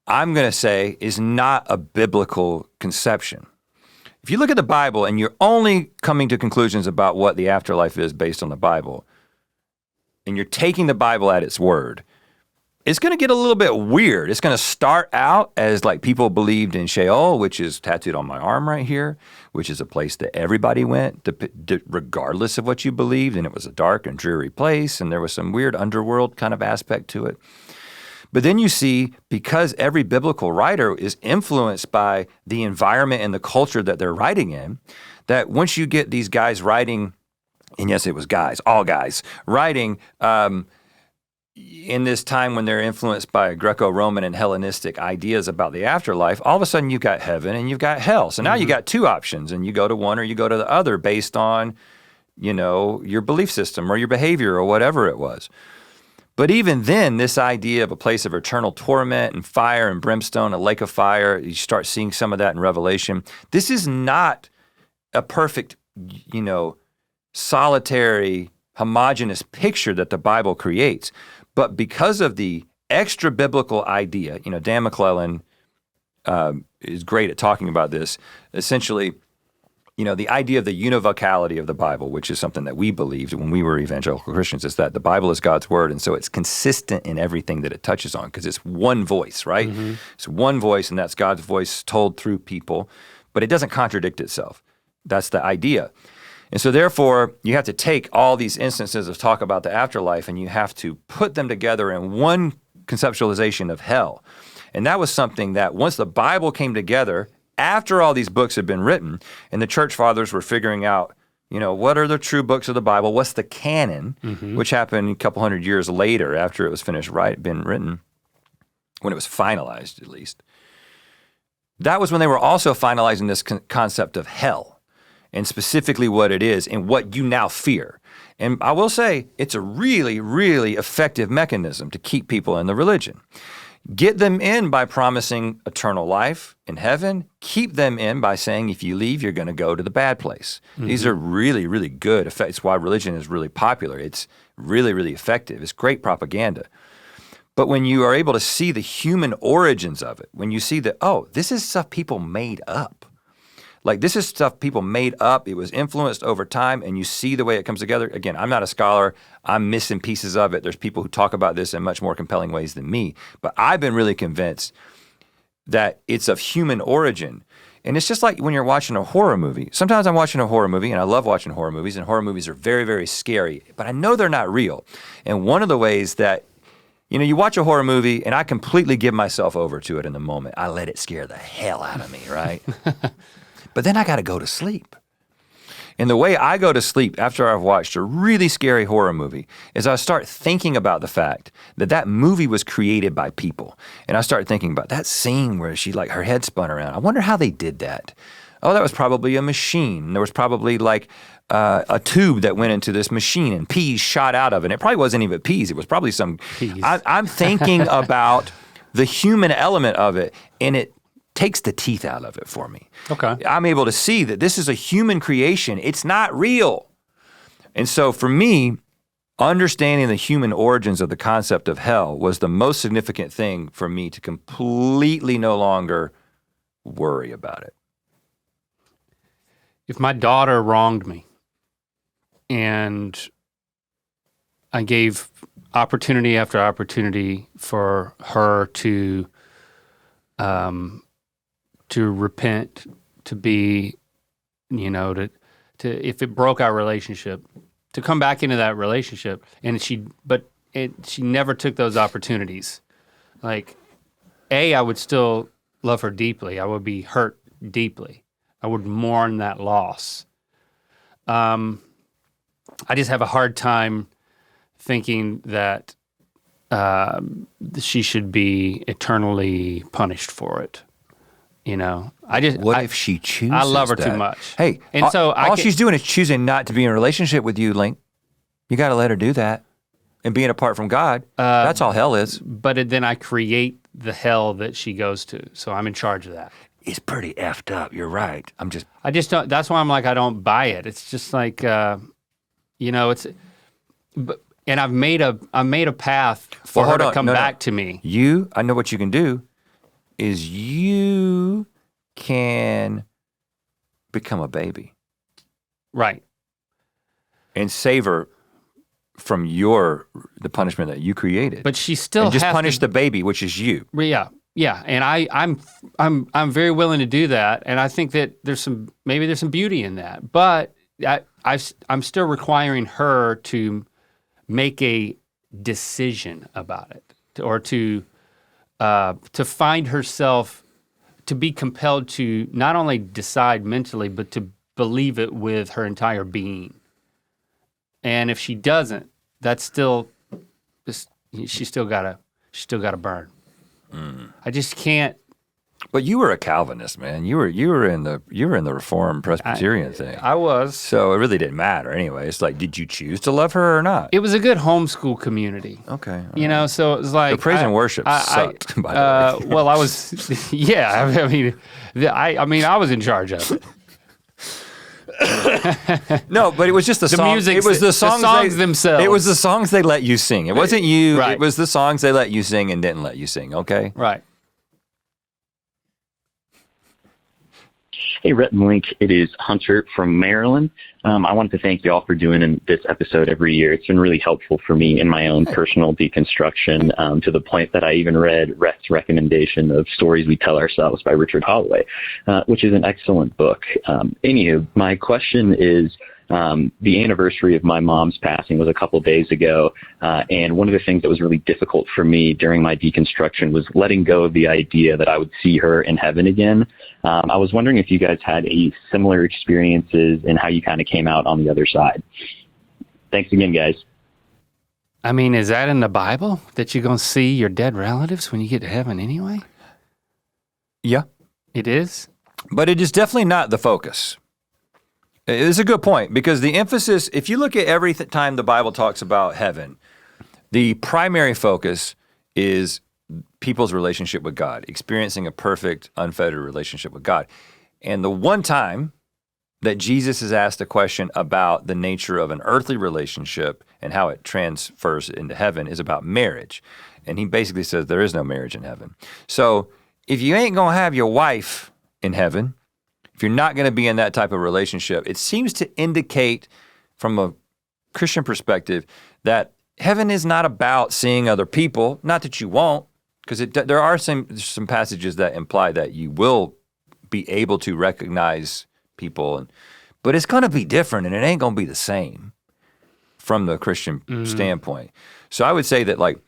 I'm going to say is not a biblical conception. If you look at the Bible and you're only coming to conclusions about what the afterlife is based on the Bible, and you're taking the Bible at its word, it's going to get a little bit weird. It's going to start out as like people believed in Sheol, which is tattooed on my arm right here, which is a place that everybody went, regardless of what you believed, and it was a dark and dreary place, and there was some weird underworld kind of aspect to it. But then you see, because every biblical writer is influenced by the environment and the culture that they're writing in, that once you get these guys writing, and yes, it was guys, all guys, writing in this time when they're influenced by Greco-Roman and Hellenistic ideas about the afterlife, all of a sudden you've got heaven and you've got hell. So now you got two options, and you go to one or you go to the other based on, your belief system or your behavior or whatever it was. But even then, this idea of a place of eternal torment and fire and brimstone, a lake of fire, you start seeing some of that in Revelation. This is not a perfect, solitary, homogeneous picture that the Bible creates. But because of the extra biblical idea, Dan McClellan is great at talking about this, essentially, the idea of the univocality of the Bible, which is something that we believed when we were evangelical Christians, is that the Bible is God's word, and so it's consistent in everything that it touches on because it's one voice, right? Mm-hmm. It's one voice, and that's God's voice told through people, but it doesn't contradict itself. That's the idea. And so therefore, you have to take all these instances of talk about the afterlife and you have to put them together in one conceptualization of hell. And that was something that once the Bible came together, after all these books had been written, and the church fathers were figuring out, what are the true books of the Bible? What's the canon, which happened a couple hundred years later after it was been written, when it was finalized at least. That was when they were also finalizing this concept of hell. and specifically what it is and what you now fear. And I will say it's a really, really effective mechanism to keep people in the religion. Get them in by promising eternal life in heaven. Keep them in by saying if you leave, you're going to go to the bad place. These are really, really good effects. It's why religion is really popular. It's really, really effective. It's great propaganda. But when you are able to see the human origins of it, when you see that, oh, this is stuff people made up. Like this is stuff people made up. It was influenced over time, and you see the way it comes together. Again, I'm not a scholar. I'm missing pieces of it. There's people who talk about this in much more compelling ways than me. But I've been really convinced that it's of human origin. And it's just like when you're watching a horror movie. Sometimes I'm watching a horror movie, and I love watching horror movies, and horror movies are very, very scary. But I know they're not real. And one of the ways that, you watch a horror movie, and I completely give myself over to it in the moment. I let it scare the hell out of me, right? But then I got to go to sleep. And the way I go to sleep after I've watched a really scary horror movie is I start thinking about the fact that that movie was created by people. And I start thinking about that scene where she her head spun around. I wonder how they did that. Oh, that was probably a machine. There was probably a tube that went into this machine and peas shot out of it. It probably wasn't even peas. It was probably some peas. I'm thinking about the human element of it, and it takes the teeth out of it for me. Okay. I'm able to see that this is a human creation. It's not real. And so for me, understanding the human origins of the concept of hell was the most significant thing for me to completely no longer worry about it. If my daughter wronged me and I gave opportunity after opportunity for her to repent, to be, to if it broke our relationship, to come back into that relationship, and she never took those opportunities. I would still love her deeply. I would be hurt deeply. I would mourn that loss. I just have a hard time thinking that she should be eternally punished for it. What if she chooses I love her that? too much. Hey, and all she's doing is choosing not to be in a relationship with you, Link. You got to let her do that. And being apart from God, that's all hell is. But then I create the hell that she goes to, so I'm in charge of that. It's pretty effed up. You're right. I just don't. That's why I'm I don't buy it. It's just it's. But and I've made a path for her to come back to me. I know what you can do. Is you can become a baby. Right. And save her from the punishment that you created. But she still and just punish the baby, which is you. Yeah. Yeah. And I'm very willing to do that. And I think that there's some beauty in that. But I'm still requiring her to make a decision about it, or to find herself, to be compelled to not only decide mentally, but to believe it with her entire being. And if she doesn't, that's still, she's still gotta burn. I just can't. But you were a Calvinist, man. You were in the Reformed Presbyterian thing. I was. So it really didn't matter anyway. It's did you choose to love her or not? It was a good homeschool community. Okay. So it was the praise and worship sucked, by the way. Well, I was, yeah. I was in charge of it. No, but it was just the song. Music, it was the songs themselves. It was the songs they let you sing. It wasn't you. Right. It was the songs they let you sing and didn't let you sing. Okay. Right. Hey, Rhett Link, it is Hunter from Maryland. I wanted to thank you all for doing this episode every year. It's been really helpful for me in my own personal deconstruction, to the point that I even read Rhett's recommendation of Stories We Tell Ourselves by Richard Holloway, which is an excellent book. Anywho, my question is, the anniversary of my mom's passing was a couple days ago, and one of the things that was really difficult for me during my deconstruction was letting go of the idea that I would see her in heaven again. I was wondering if you guys had any similar experiences and how you kind of came out on the other side. Thanks again, guys. I mean, is that in the Bible that you're going to see your dead relatives when you get to heaven anyway? Yeah. It is? But it is definitely not the focus. It's a good point because the emphasis, if you look at every time the Bible talks about heaven, the primary focus is people's relationship with God, experiencing a perfect, unfettered relationship with God. And the one time that Jesus is asked a question about the nature of an earthly relationship and how it transfers into heaven is about marriage. And he basically says there is no marriage in heaven. So if you ain't gonna have your wife in heaven, if you're not gonna be in that type of relationship, it seems to indicate from a Christian perspective that heaven is not about seeing other people, not that you won't, because there are some passages that imply that you will be able to recognize people, but it's gonna be different and it ain't gonna be the same from the Christian standpoint. So I would say that like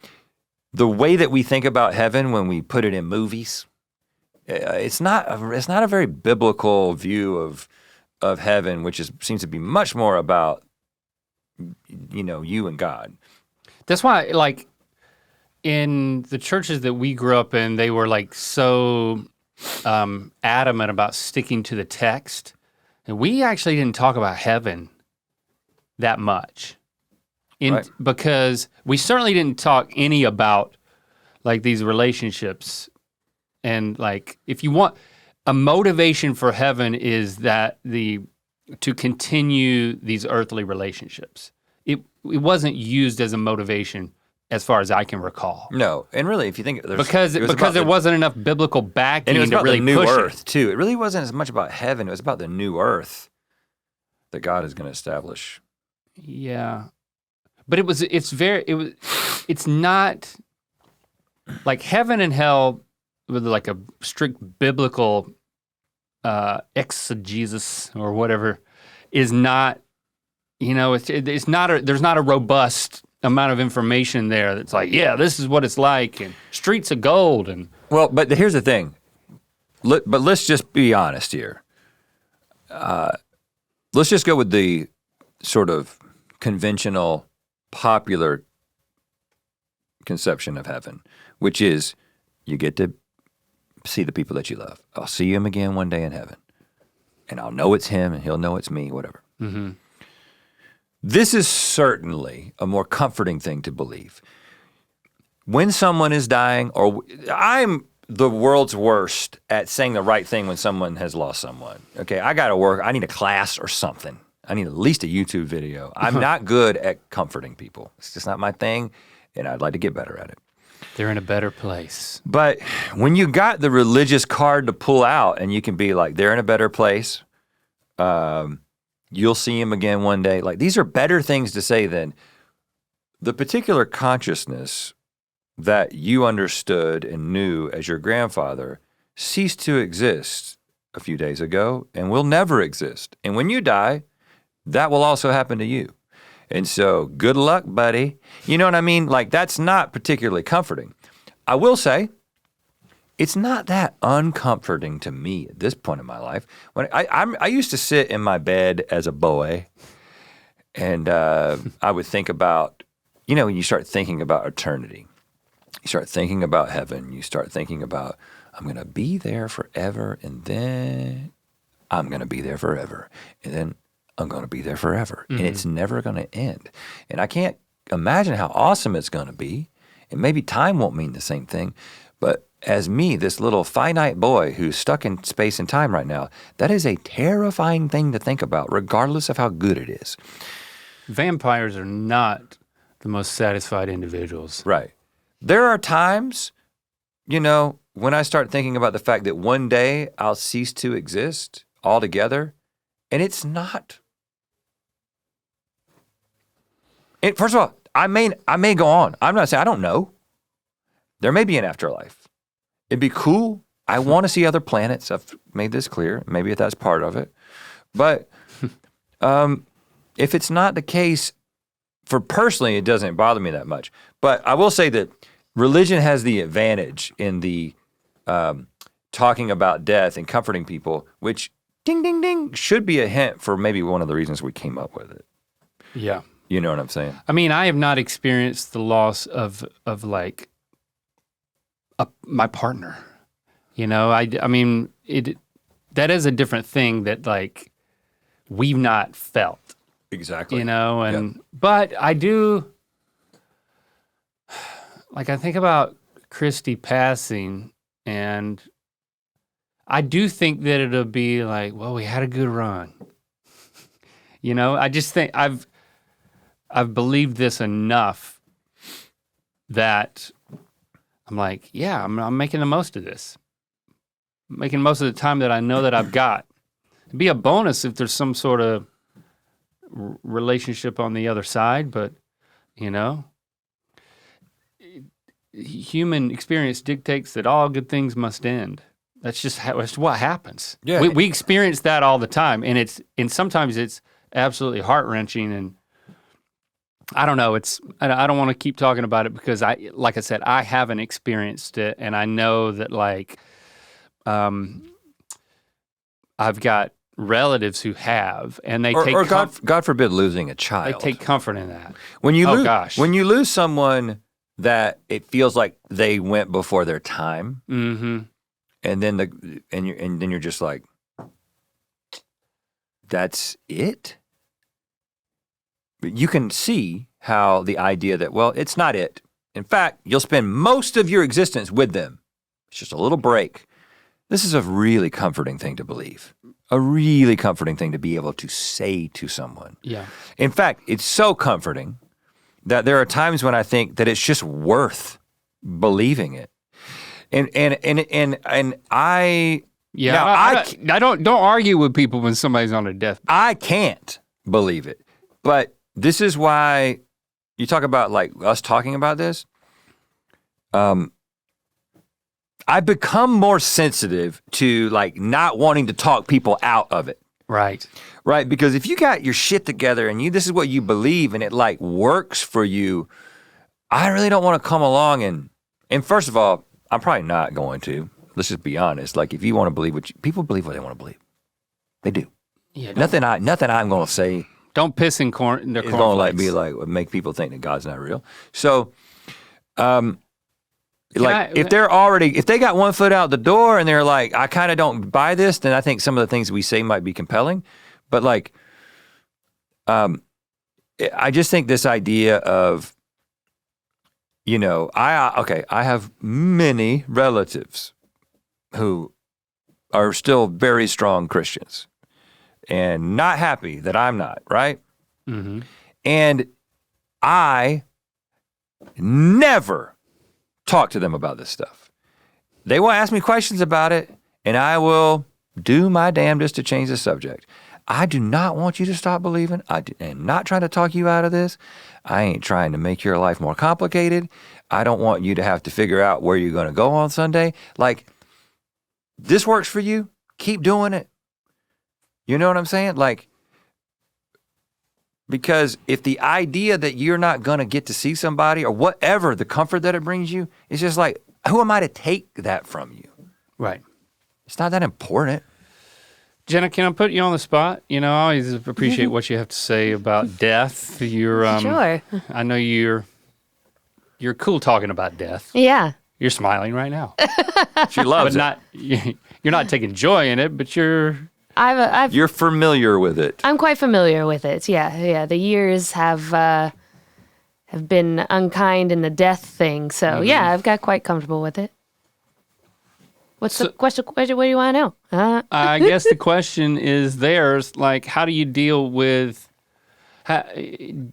the way that we think about heaven when we put it in movies, it's not a very biblical view of heaven, which seems to be much more about you and God. That's why, like, in the churches that we grew up in, they were like so adamant about sticking to the text, and we actually didn't talk about heaven that much, Right. because we certainly didn't talk any about like these relationships, and like if you want a motivation for heaven is that to continue these earthly relationships. It wasn't used as a motivation as far as I can recall. No, and really, if you think Because there wasn't enough biblical backing and it was to about really the new push earth it. too. It really wasn't as much about heaven; it was about the new earth that God is going to establish. Yeah, but it's not like heaven and hell with like a strict biblical exegesis or whatever is not. It's not there's not a robust amount of information there that's like, yeah, this is what it's like, and streets of gold, and Well, but here's the thing. But let's just be honest here. Let's just go with the sort of conventional, popular conception of heaven, which is you get to see the people that you love. I'll see him again one day in heaven, and I'll know it's him, and he'll know it's me, whatever. mm-hmm. This is certainly a more comforting thing to believe. When someone is dying, or I'm the world's worst at saying the right thing when someone has lost someone. Okay, I gotta work, I need a class or something. I need at least a YouTube video. I'm not good at comforting people. It's just not my thing, and I'd like to get better at it. They're in a better place. But when you got the religious card to pull out and you can be like, they're in a better place, you'll see him again one day. Like, these are better things to say than the particular consciousness that you understood and knew as your grandfather ceased to exist a few days ago and will never exist. And when you die, that will also happen to you. And so good luck, buddy. You know what I mean? Like, that's not particularly comforting. I will say, it's not that uncomforting to me at this point in my life. When I used to sit in my bed as a boy, and I would think about, when you start thinking about eternity, you start thinking about heaven, you start thinking about, I'm going to be there forever, and then I'm going to be there forever, and then I'm going to be there forever, and it's never going to end. And I can't imagine how awesome it's going to be, and maybe time won't mean the same thing, but as me, this little finite boy who's stuck in space and time right now, that is a terrifying thing to think about, regardless of how good it is. Vampires are not the most satisfied individuals. Right. There are times, when I start thinking about the fact that one day I'll cease to exist altogether, and it's not. First of all, I may go on. I'm not saying I don't know. There may be an afterlife. It'd be cool. I want to see other planets. I've made this clear. Maybe that's part of it. But if it's not the case, for personally, it doesn't bother me that much. But I will say that religion has the advantage in the talking about death and comforting people, which, ding, ding, ding, should be a hint for maybe one of the reasons we came up with it. Yeah. You know what I'm saying? I mean, I have not experienced the loss of like my partner. I mean, that is a different thing that like we've not felt. Exactly. But I do, like, I think about Christy passing, and I do think that it'll be like, well, we had a good run. I just think I've believed this enough that I'm like, yeah, I'm making the most of this. I'm making the most of the time that I know that I've got. It'd be a bonus if there's some sort of relationship on the other side, but human experience dictates that all good things must end. That's just that's what happens. Yeah. We experience that all the time, and sometimes it's absolutely heart-wrenching, and I don't know. I don't want to keep talking about it because like I said, I haven't experienced it, and I know that I've got relatives who have, and they take God forbid losing a child. They take comfort in that. When you lose someone that it feels like they went before their time, mm-hmm. and then you're just like, that's it. You can see how the idea that, well, it's not it. In fact, you'll spend most of your existence with them. It's just a little break. This is a really comforting thing to believe. A really comforting thing to be able to say to someone. Yeah. In fact, it's so comforting that there are times when I think that it's just worth believing it. And I don't argue with people when somebody's on a death. I can't believe it. But this is why you talk about like us talking about this. I've become more sensitive to like not wanting to talk people out of it. Right. Right. Because if you got your shit together and this is what you believe and it like works for you, I really don't want to come along and first of all, I'm probably not going to. Let's just be honest. Like if you want to believe people believe what they want to believe. They do. Yeah. Nothing I'm gonna say. Don't piss in corn. It's gonna make people think that God's not real. So if they got one foot out the door and they're like, I kind of don't buy this, then I think some of the things we say might be compelling. But like, I just think this idea of, I have many relatives who are still very strong Christians and not happy that I'm not, right? Mm-hmm. And I never talk to them about this stuff. They will ask me questions about it, and I will do my damnedest to change the subject. I do not want you to stop believing. I am not trying to talk you out of this. I ain't trying to make your life more complicated. I don't want you to have to figure out where you're going to go on Sunday. Like, this works for you. Keep doing it. You know what I'm saying? Like, because if the idea that you're not going to get to see somebody or whatever, the comfort that it brings you, it's just like, who am I to take that from you? Right. It's not that important. Jenna, can I put you on the spot? I always appreciate what you have to say about death. You're Sure. I know you're cool talking about death. Yeah. You're smiling right now. She loves it. You're not taking joy in it, but you're familiar with it. I'm quite familiar with it. Yeah. The years have been unkind in the death thing. So yeah, I've got quite comfortable with it. What's the question? What do you want to know? I guess the question is like, how do you deal with the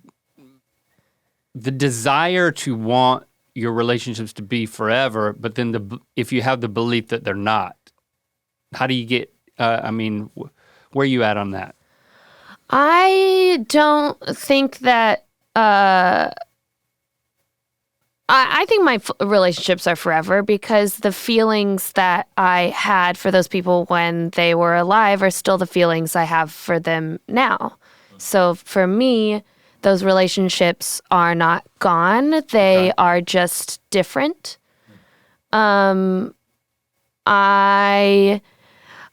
desire to want your relationships to be forever, but then if you have the belief that they're not, how do you get, where are you at on that? I don't think that, I think my relationships are forever because the feelings that I had for those people when they were alive are still the feelings I have for them now. So for me, those relationships are not gone. They are just different. I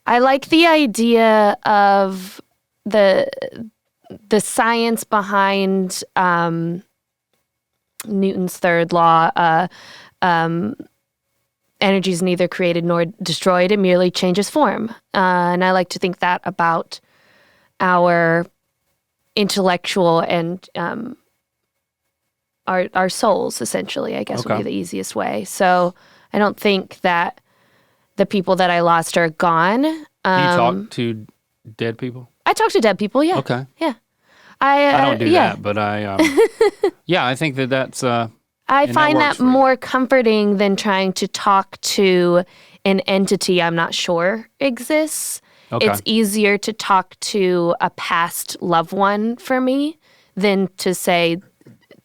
like the idea of the science behind Newton's third law. Energy is neither created nor destroyed; it merely changes form. And I like to think that about our intellectual and our souls, essentially, I guess would be the easiest way. So I don't think that the people that I lost are gone. Do you talk to dead people? I talk to dead people, yeah. Okay. Yeah. I don't do that, but I think that's I find that more comforting than trying to talk to an entity I'm not sure exists. Okay. It's easier to talk to a past loved one for me than to say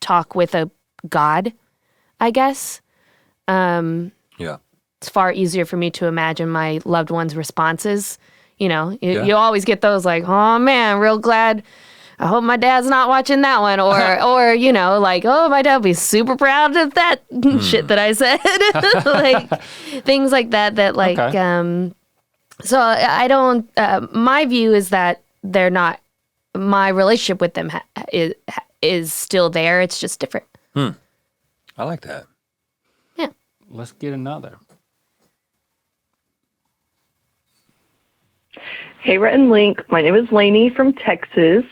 talk with a God, I guess. Yeah. It's far easier for me to imagine my loved one's responses. You know, you always get those like, oh man, real glad. I hope my dad's not watching that one. Or you know, like, oh, my dad will be super proud of that shit that I said. Like, things like that, like, so I don't, my view is that they're not, my relationship with them is still there. It's just different. I like that. Yeah. Let's get another. Hey, Rhett and Link. My name is Lainey from Texas.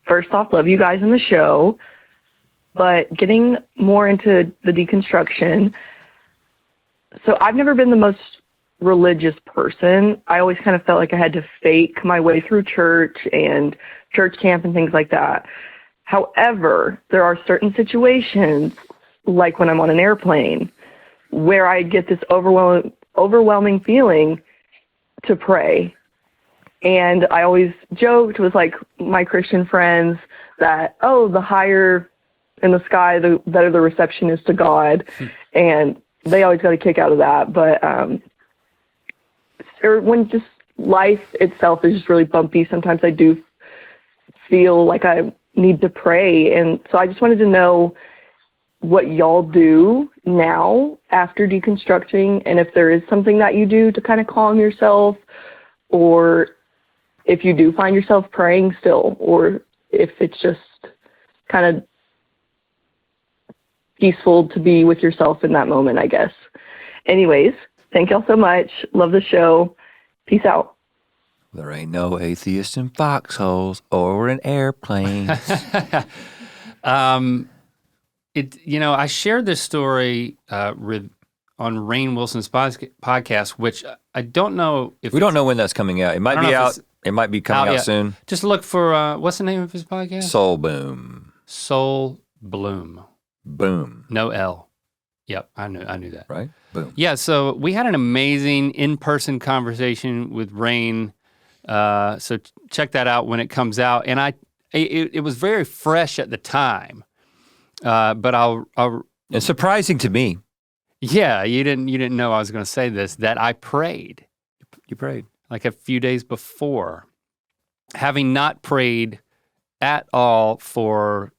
First off, love you guys in the show. But getting more into the deconstruction. So I've never been the most religious person. I always kind of felt like I had to fake my way through church and church camp and things like that. However, there are certain situations, like when I'm on an airplane, where I get this overwhelming feeling to pray. And I always joked with like my Christian friends that, oh, the higher in the sky, the better the reception is to God. And they always got a kick out of that. But or when just life itself is just really bumpy, sometimes I do feel like I need to pray. And so I just wanted to know what y'all do now after deconstructing, and if there is something that you do to kind of calm yourself, or if you do find yourself praying still, or if it's just kind of peaceful to be with yourself in that moment, I guess. Anyways, thank y'all so much. Love the show. Peace out. There ain't no atheists in foxholes or in airplanes. I shared this story on Rainn Wilson's podcast, which I don't know if we don't know when that's coming out. It might be out. It might be coming out soon. Just look for what's the name of his podcast? Soul Boom. Soul Bloom. Boom. No L. Yep, I knew that. Right? Boom. Yeah, so we had an amazing in-person conversation with Rainn. So check that out when it comes out. And it was very fresh at the time. But I'll it's surprising to me. Yeah, you didn't know I was going to say this, that I prayed. You prayed. Like a few days before, having not prayed at all for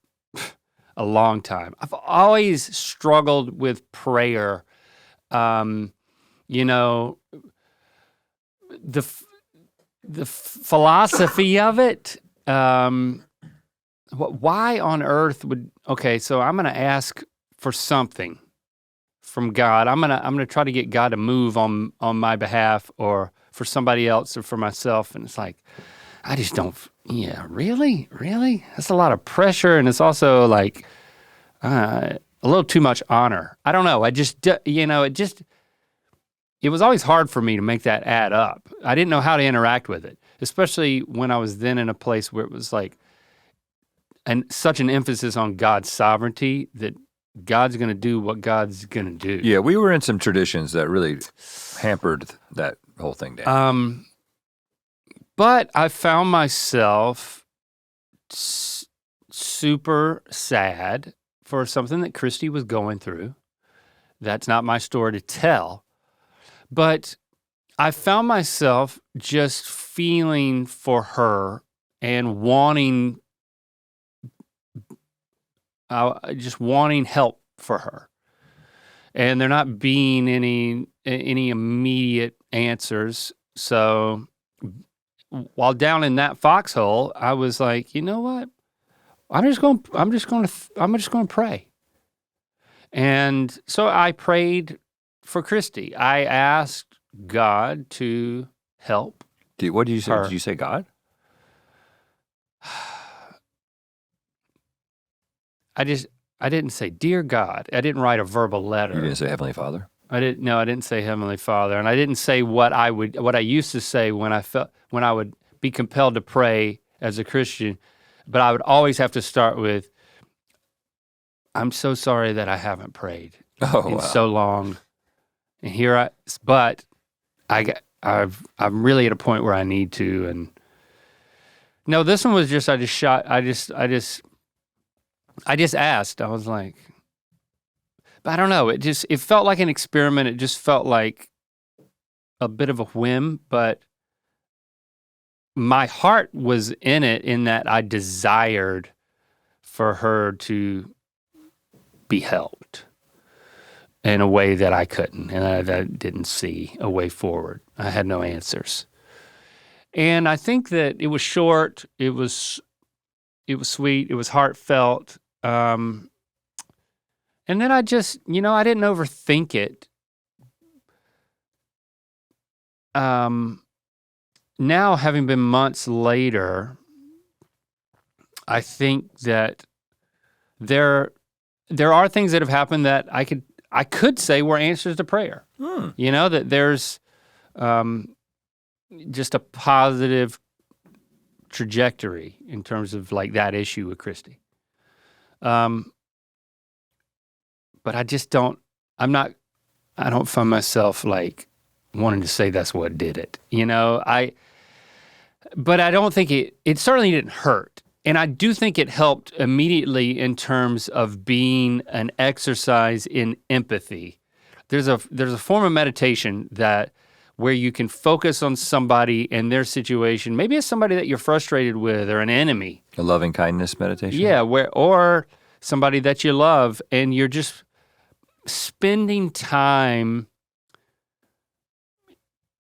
a long time. I've always struggled with prayer. The philosophy of it. Why on earth would? Okay, so I'm going to ask for something from God. I'm gonna try to get God to move on my behalf, or for somebody else, or for myself. And it's like, I just don't. Yeah, really. That's a lot of pressure, and it's also like a little too much honor. I don't know. It was always hard for me to make that add up. I didn't know how to interact with it, especially when I was then in a place where it was like, and such an emphasis on God's sovereignty that God's going to do what God's going to do. Yeah, we were in some traditions that really hampered that whole thing down. But I found myself super sad for something that Christy was going through. That's not my story to tell. But I found myself just feeling for her and wanting help for her. And there not being any immediate answers. So while down in that foxhole, I was like, you know what? I'm just going to pray. And so I prayed for Christy. I asked God to help. What did you say? Her. Did you say God? I didn't say, "Dear God." I didn't write a verbal letter. You didn't say Heavenly Father? I didn't say Heavenly Father. And I didn't say what I used to say when I would be compelled to pray as a Christian, but I would always have to start with, "I'm so sorry that I haven't prayed in so long." And I'm really at a point where I need to. And no, this one was just, I just asked. I was like, but I don't know. It felt like an experiment. It just felt like a bit of a whim, but my heart was in it, in that I desired for her to be helped in a way that I couldn't, and I didn't see a way forward. I had no answers. And I think that it was short, it was sweet, it was heartfelt. And then I just, I didn't overthink it. Now, having been months later, I think that there are things that have happened that I could say were answers to prayer. That there's just a positive trajectory in terms of like that issue with Christy. But I don't find myself like wanting to say that's what did it. But I don't think it certainly didn't hurt. And I do think it helped immediately in terms of being an exercise in empathy. There's a form of meditation where you can focus on somebody and their situation. Maybe it's somebody that you're frustrated with or an enemy. A loving kindness meditation? Yeah, or somebody that you love, and you're just spending time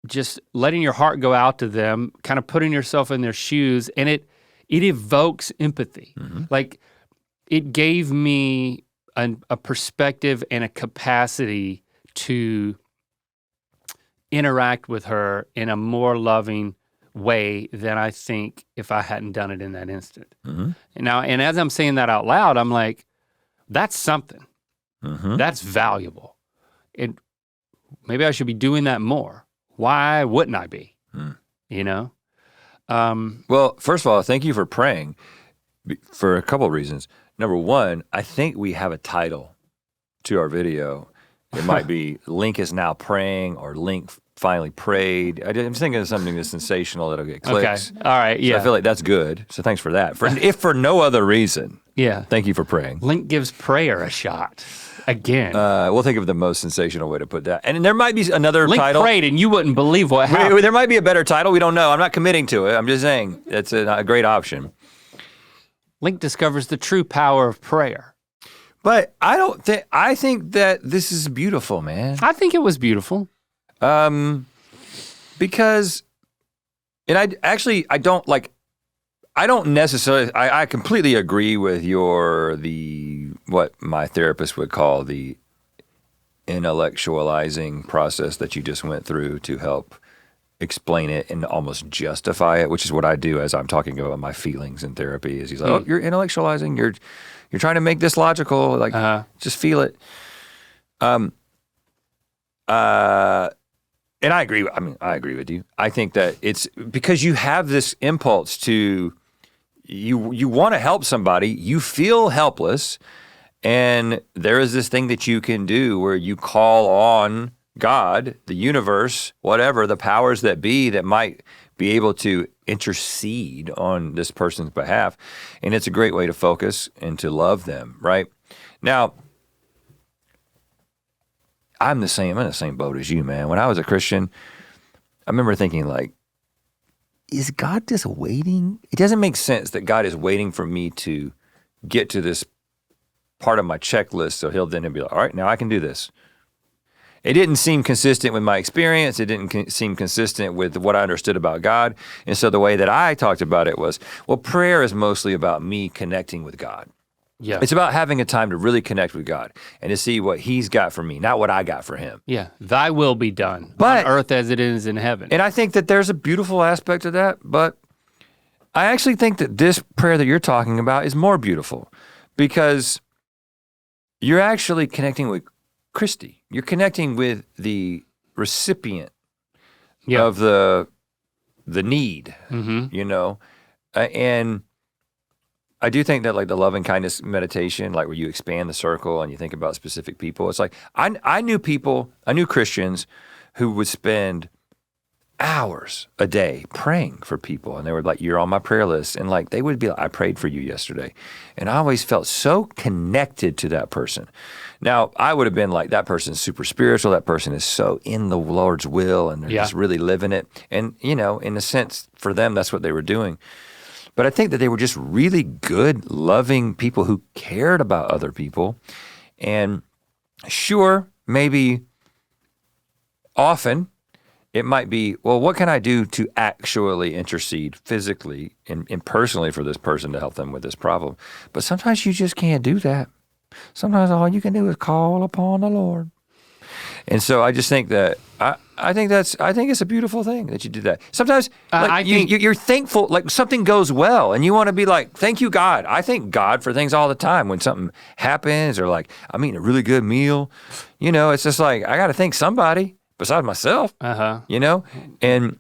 just letting your heart go out to them, kind of putting yourself in their shoes, and it evokes empathy. Mm-hmm. Like, it gave me a perspective and a capacity to interact with her in a more loving way than I think if I hadn't done it in that instant. Mm-hmm. And as I'm saying that out loud, I'm like, that's something. Mm-hmm. That's valuable. And maybe I should be doing that more. Why wouldn't I be? Well, first of all, thank you for praying for a couple of reasons. Number one, I think we have a title to our video. It might be Link is now praying, or Link finally prayed. I'm just thinking of something that's sensational that'll get clicks. Okay, all right, yeah. So I feel like that's good. So thanks for that. If for no other reason, yeah. Thank you for praying. Link gives prayer a shot. Again. We'll think of the most sensational way to put that. And there might be another Link title. Link prayed and you wouldn't believe what happened. There might be a better title. We don't know. I'm not committing to it. I'm just saying it's a great option. Link discovers the true power of prayer. But I think that this is beautiful, man. I think it was beautiful. Because, and I don't necessarily, I completely agree with what my therapist would call the intellectualizing process that you just went through to help explain it and almost justify it, which is what I do as I'm talking about my feelings in therapy. Is he's like, oh, you're intellectualizing, you're trying to make this logical, like just feel it. And I agree. I agree with you. I think that it's because you have this impulse to, you want to help somebody, you feel helpless, and there is this thing that you can do where you call on God, the universe, whatever, the powers that be that might be able to intercede on this person's behalf. And it's a great way to focus and to love them, right? Now, I'm in the same boat as you, man. When I was a Christian, I remember thinking like, is God just waiting? It doesn't make sense that God is waiting for me to get to this part of my checklist so he'll then be like, all right, now I can do this. It didn't seem consistent with my experience. It didn't seem consistent with what I understood about God. And so the way that I talked about it was, well, prayer is mostly about me connecting with God. Yeah. It's about having a time to really connect with God and to see what he's got for me, not what I got for him. Yeah. Thy will be done on earth as it is in heaven. And I think that there's a beautiful aspect of that, but I actually think that this prayer that you're talking about is more beautiful because you're actually connecting with Christy. You're connecting with the recipient of the need, you know? And I do think that like the love and kindness meditation, like where you expand the circle and you think about specific people, it's like I knew Christians who would spend hours a day praying for people, and they were like, you're on my prayer list, and like they would be like, I prayed for you yesterday, and I always felt so connected to that person. Now I would have been like, that person's super spiritual, that person is so in the Lord's will, and they're just really living it, and you know, in a sense for them that's what they were doing. But I think that they were just really good, loving people who cared about other people. And sure, maybe often it might be, well, what can I do to actually intercede physically and personally for this person to help them with this problem? But sometimes you just can't do that. Sometimes all you can do is call upon the Lord. And so I just think that I think it's a beautiful thing that you did that. Sometimes like, you're thankful, like something goes well, and you want to be like, thank you, God. I thank God for things all the time when something happens, or like I'm eating a really good meal. You know, it's just like I got to thank somebody besides myself. You know, and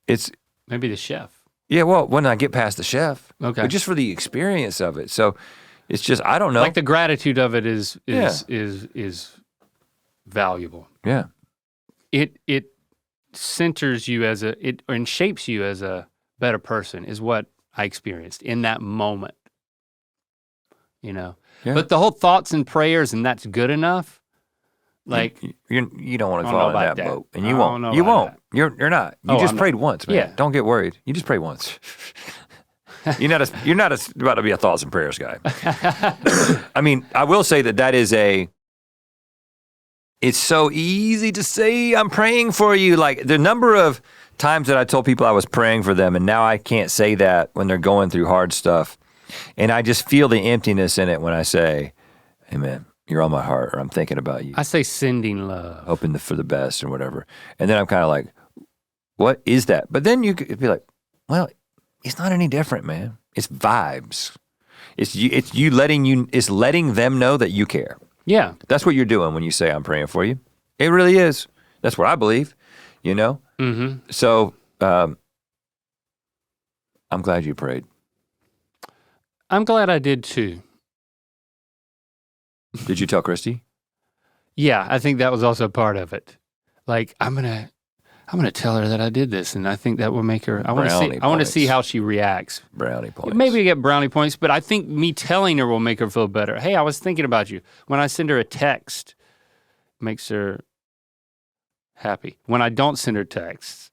it's maybe the chef. Yeah, well, when I get past the chef, okay, but just for the experience of it. So it's just I don't know. Like the gratitude of it is valuable. Yeah. It centers you and shapes you as a better person is what I experienced in that moment. You know. Yeah. But the whole thoughts and prayers, and that's good enough. Like you don't want to fall in that boat. And you won't. You won't. You're not. You just prayed once, man. Yeah. Don't get worried. You just prayed once. You're not about to be a thoughts and prayers guy. I mean, I will say that is it's so easy to say, I'm praying for you. Like the number of times that I told people I was praying for them, and now I can't say that when they're going through hard stuff. And I just feel the emptiness in it when I say, hey man, you're on my heart, or I'm thinking about you. I say sending love. Hoping for the best or whatever. And then I'm kind of like, what is that? But then you could be like, well, it's not any different, man. It's vibes. It's letting them know that you care. Yeah. That's what you're doing when you say I'm praying for you. It really is. That's what I believe, you know? Mm-hmm. So I'm glad you prayed. I'm glad I did too. Did you tell Christy? Yeah, I think that was also part of it. Like I'm gonna tell her that I did this, and I think that will make her. I want to see how she reacts. Brownie points. Maybe get brownie points, but I think me telling her will make her feel better. Hey, I was thinking about you. When I send her a text, it makes her happy. When I don't send her texts,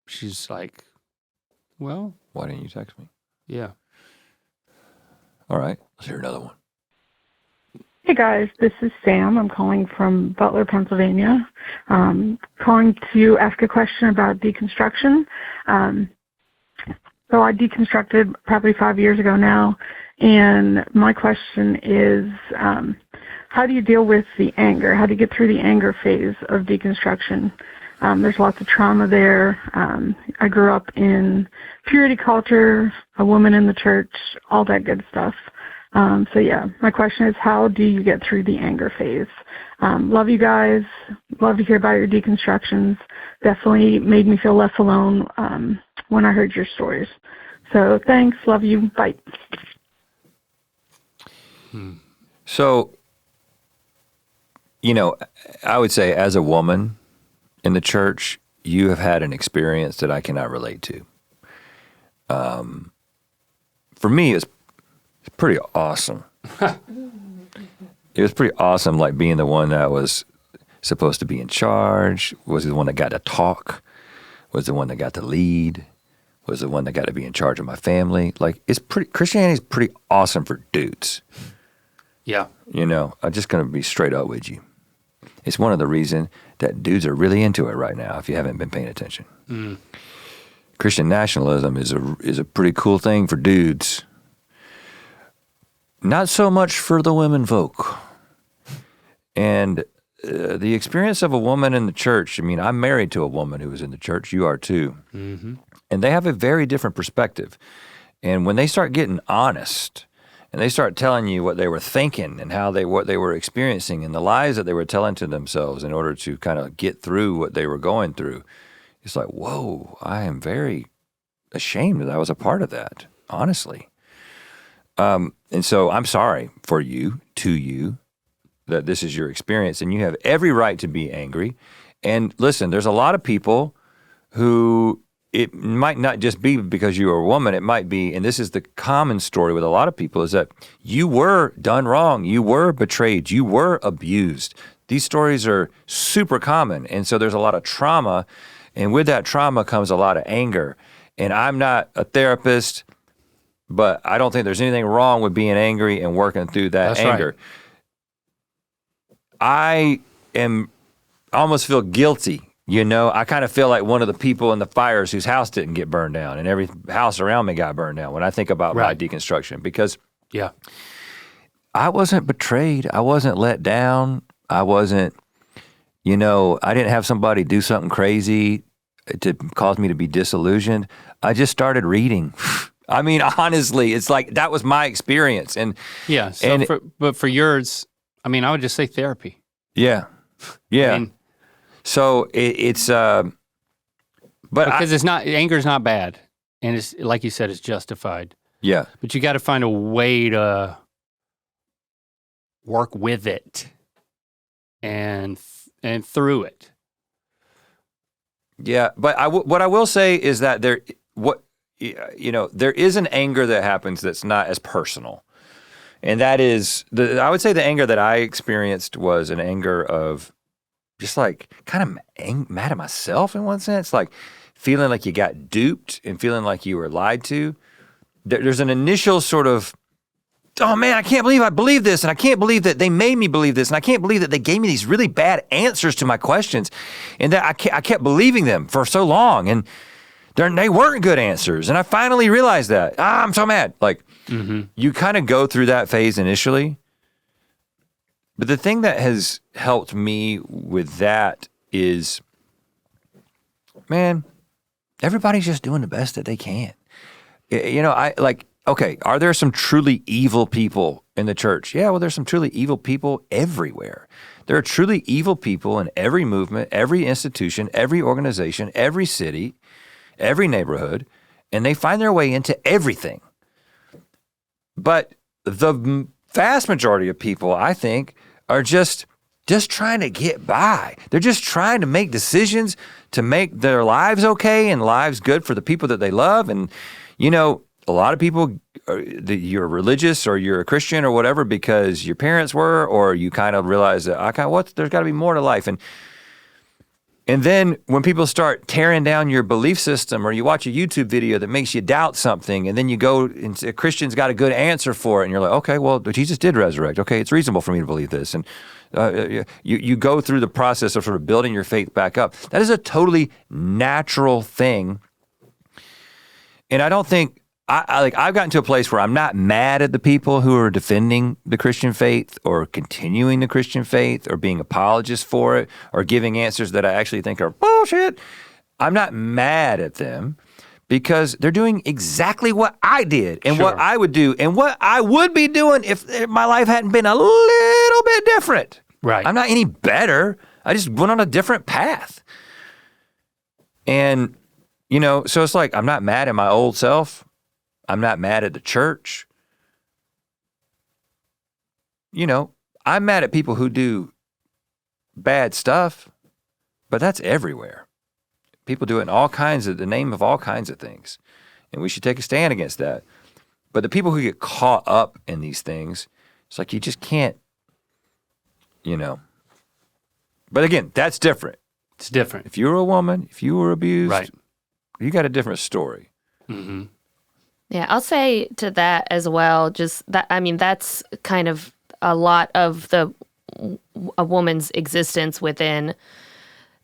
she's like, "Well, why didn't you text me?" Yeah. All right, let's hear another one. Hey guys, this is Sam. I'm calling from Butler, Pennsylvania. Calling to ask a question about deconstruction. So I deconstructed probably 5 years ago now, and my question is, how do you deal with the anger? How do you get through the anger phase of deconstruction? There's lots of trauma there. I grew up in purity culture, a woman in the church, all that good stuff. So yeah, my question is, how do you get through the anger phase? Love you guys. Love to hear about your deconstructions. Definitely made me feel less alone when I heard your stories. So thanks. Love you. Bye. So, you know, I would say as a woman in the church, you have had an experience that I cannot relate to. For me, it's pretty awesome. It was pretty awesome, like being the one that was supposed to be in charge, was the one that got to talk, was the one that got to lead, was the one that got to be in charge of my family. Like Christianity is pretty awesome for dudes. Yeah. You know, I'm just going to be straight up with you. It's one of the reasons that dudes are really into it right now, if you haven't been paying attention. Mm. Christian nationalism is a pretty cool thing for dudes. Not so much for the women folk. And the experience of a woman in the church, I mean, I'm married to a woman who was in the church. You are too. Mm-hmm. And they have a very different perspective. And when they start getting honest and they start telling you what they were thinking and what they were experiencing and the lies that they were telling to themselves in order to kind of get through what they were going through, it's like, whoa, I am very ashamed that I was a part of that, honestly. And so I'm sorry for you, to you, that this is your experience, and you have every right to be angry. And listen, there's a lot of people who, it might not just be because you are a woman, it might be, and this is the common story with a lot of people, is that you were done wrong, you were betrayed, you were abused. These stories are super common, and so there's a lot of trauma, and with that trauma comes a lot of anger. And I'm not a therapist, but I don't think there's anything wrong with being angry and working through that anger. Right. I almost feel guilty. I kind of feel like one of the people in the fires whose house didn't get burned down and every house around me got burned down when I think about my deconstruction, because I wasn't betrayed. I wasn't let down. I wasn't, I didn't have somebody do something crazy to cause me to be disillusioned. I just started reading. I mean, honestly, it's like that was my experience. And but for yours, I mean, I would just say therapy. Yeah. I mean, so it's but because it's not, anger's not bad, and it's like you said, it's justified. Yeah. But you got to find a way to work with it and through it. Yeah, but what I will say is that there is an anger that happens that's not as personal, and that is I would say the anger that I experienced was an anger of just like kind of mad at myself in one sense, like feeling like you got duped and feeling like you were lied to. There's an initial sort of, oh man, I can't believe I believed this, and I can't believe that they made me believe this, and I can't believe that they gave me these really bad answers to my questions, and that I kept believing them for so long, and they weren't good answers, and I finally realized that. I'm so mad. Like, you kind of go through that phase initially, but the thing that has helped me with that is, man, everybody's just doing the best that they can. Okay, are there some truly evil people in the church? Yeah, well, there's some truly evil people everywhere. There are truly evil people in every movement, every institution, every organization, every city, every neighborhood, and they find their way into everything. But the vast majority of people, I think, are just trying to get by. They're just trying to make decisions to make their lives okay and lives good for the people that they love. And, a lot of people, you're religious or you're a Christian or whatever because your parents were, or you kind of realize that there's got to be more to life. And then when people start tearing down your belief system, or you watch a YouTube video that makes you doubt something, and then you go and say, Christian's got a good answer for it, and you're like, okay, well, Jesus did resurrect. Okay, it's reasonable for me to believe this. And you go through the process of sort of building your faith back up. That is a totally natural thing. And I don't think, I've gotten to a place where I'm not mad at the people who are defending the Christian faith or continuing the Christian faith or being apologists for it or giving answers that I actually think are bullshit. I'm not mad at them because they're doing exactly what I did and what I would do and what I would be doing if my life hadn't been a little bit different. Right. I'm not any better. I just went on a different path. And, so it's like I'm not mad at my old self. I'm not mad at the church. I'm mad at people who do bad stuff, but that's everywhere. People do it in the name of all kinds of things. And we should take a stand against that. But the people who get caught up in these things, it's like you just can't, But again, that's different. It's different. If you were a woman, if you were abused, right, you got a different story. Mm-hmm. Yeah, I'll say to that as well, just that, that's kind of a lot of a woman's existence within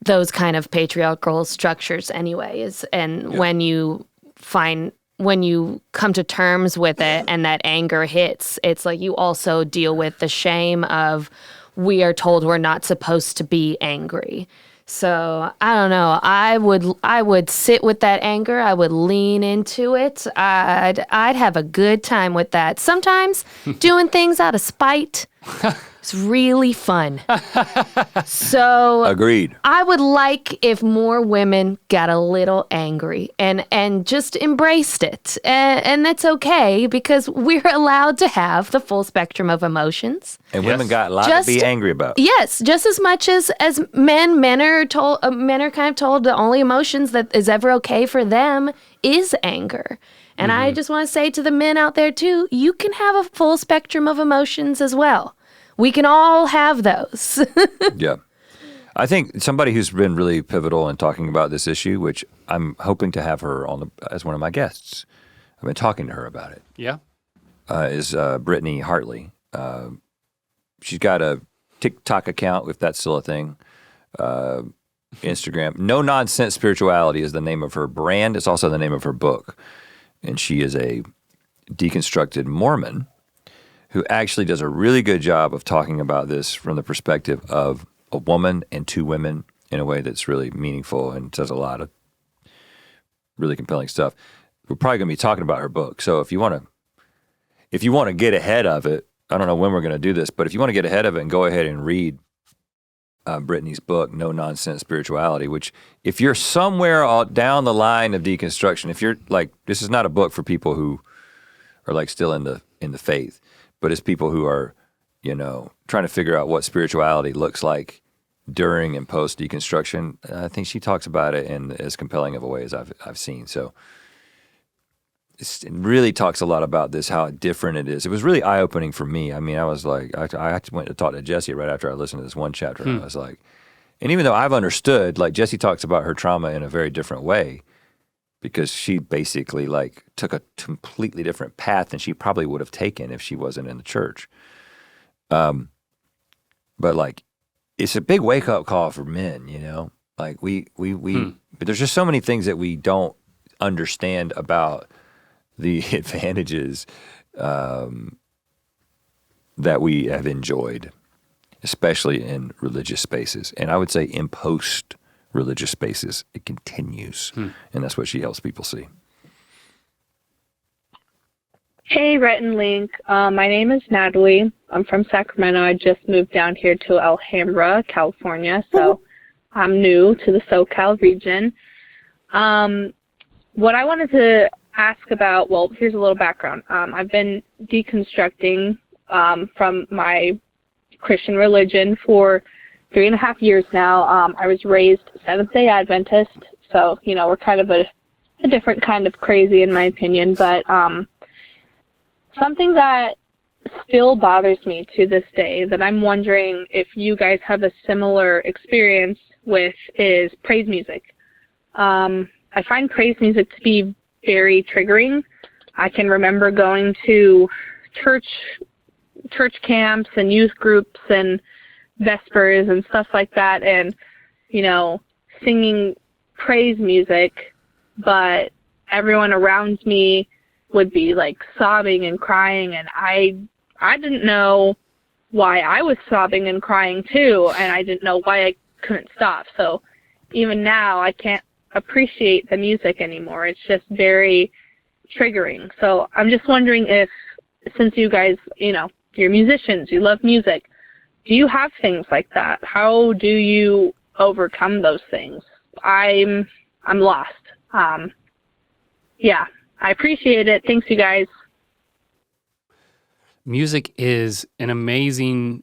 those kind of patriarchal structures anyway, when you come to terms with it and that anger hits, it's like you also deal with the shame of we are told we're not supposed to be angry. So I don't know. I would sit with that anger. I would lean into it. I'd have a good time with that. Sometimes doing things out of spite is really fun. So Agreed. I would like if more women got a little angry and just embraced it. And that's okay because we're allowed to have the full spectrum of emotions. And women got a lot to be angry about. Yes, just as much as men are told, men are kind of told the only emotions that is ever okay for them is anger. And I just want to say to the men out there too, you can have a full spectrum of emotions as well. We can all have those. Yeah. I think somebody who's been really pivotal in talking about this issue, which I'm hoping to have her on as one of my guests. I've been talking to her about it. Yeah. Is Brittany Hartley. She's got a TikTok account, if that's still a thing. Instagram. No Nonsense Spirituality is the name of her brand. It's also the name of her book. And she is a deconstructed Mormon who actually does a really good job of talking about this from the perspective of a woman and two women in a way that's really meaningful and says a lot of really compelling stuff. We're probably going to be talking about her book. So if you want to get ahead of it, I don't know when we're going to do this, but if you want to get ahead of it and go ahead and read Brittany's book, No Nonsense Spirituality, which if you're somewhere down the line of deconstruction, if you're like, this is not a book for people who are like still in the faith, but it's people who are, trying to figure out what spirituality looks like during and post deconstruction. I think she talks about it in as compelling of a way as I've seen. So it really talks a lot about this, how different it is. It was really eye-opening for me. I mean, I was like, I went to talk to Jessie right after I listened to this one chapter. And I was like, and even though I've understood, like Jessie talks about her trauma in a very different way because she basically like took a completely different path than she probably would have taken if she wasn't in the church. But like, it's a big wake-up call for men, like but there's just so many things that we don't understand about the advantages that we have enjoyed, especially in religious spaces. And I would say in post-religious spaces, it continues. And that's what she helps people see. Hey, Rhett and Link. My name is Natalie. I'm from Sacramento. I just moved down here to Alhambra, California, so I'm new to the SoCal region. What I wanted to ask about, well, here's a little background. I've been deconstructing from my Christian religion for 3.5 years now. I was raised Seventh-day Adventist, so, we're kind of a different kind of crazy in my opinion, but something that still bothers me to this day that I'm wondering if you guys have a similar experience with is praise music. I find praise music to be very triggering. I can remember going to church camps and youth groups and Vespers and stuff like that and, singing praise music, but everyone around me would be like sobbing and crying, and I didn't know why I was sobbing and crying too, and I didn't know why I couldn't stop. So even now I can't appreciate the music anymore. It's just very triggering. So I'm just wondering if, since you guys, you're musicians, you love music, do you have things like that? How do you overcome those things? I'm lost. Yeah. I appreciate it. Thanks, you guys. Music is an amazing,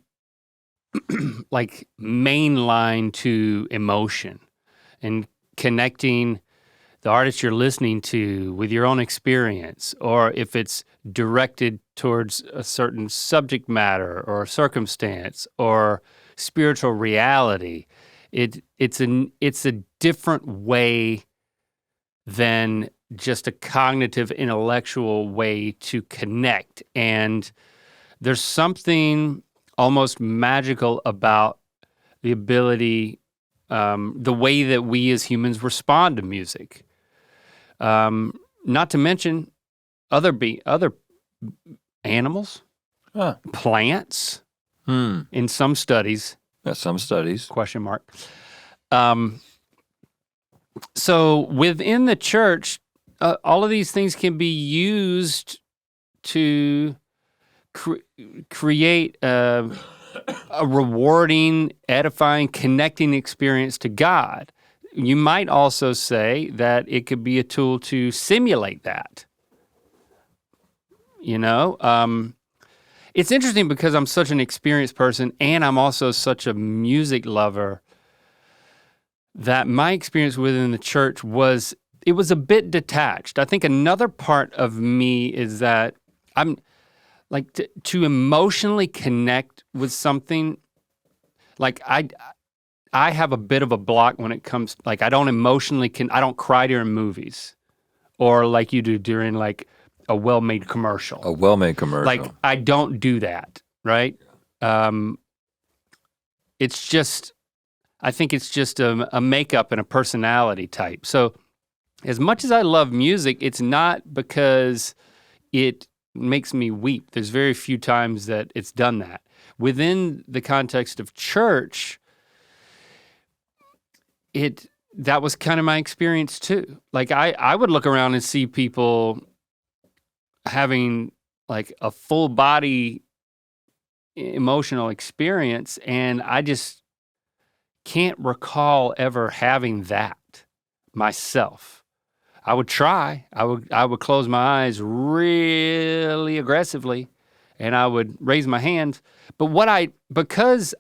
like, main line to emotion and connecting the artist you're listening to with your own experience, or if it's directed towards a certain subject matter or circumstance or spiritual reality. It's a different way than just a cognitive, intellectual way to connect. And there's something almost magical about the ability, the way that we as humans respond to music. Not to mention other animals, plants, in some studies. Some studies. Question mark. So within the church, all of these things can be used to create a rewarding, edifying, connecting experience to God. You might also say that it could be a tool to simulate that. You know, it's interesting because I'm such an experienced person and I'm also such a music lover that my experience within the church was a bit detached. I think another part of me is that I'm like to emotionally connect with something. Like I have a bit of a block when it comes, like I don't cry during movies or like you do during like a well-made commercial. A well-made commercial. Like I don't do that, right? It's just, I think it's just a makeup and a personality type. So as much as I love music, it's not because it makes me weep. There's very few times that it's done that. Within the context of church, that was kind of my experience too. Like I would look around and see people having like a full body emotional experience, and I just can't recall ever having that myself. I would try. I would close my eyes really aggressively, and I would raise my hands. But because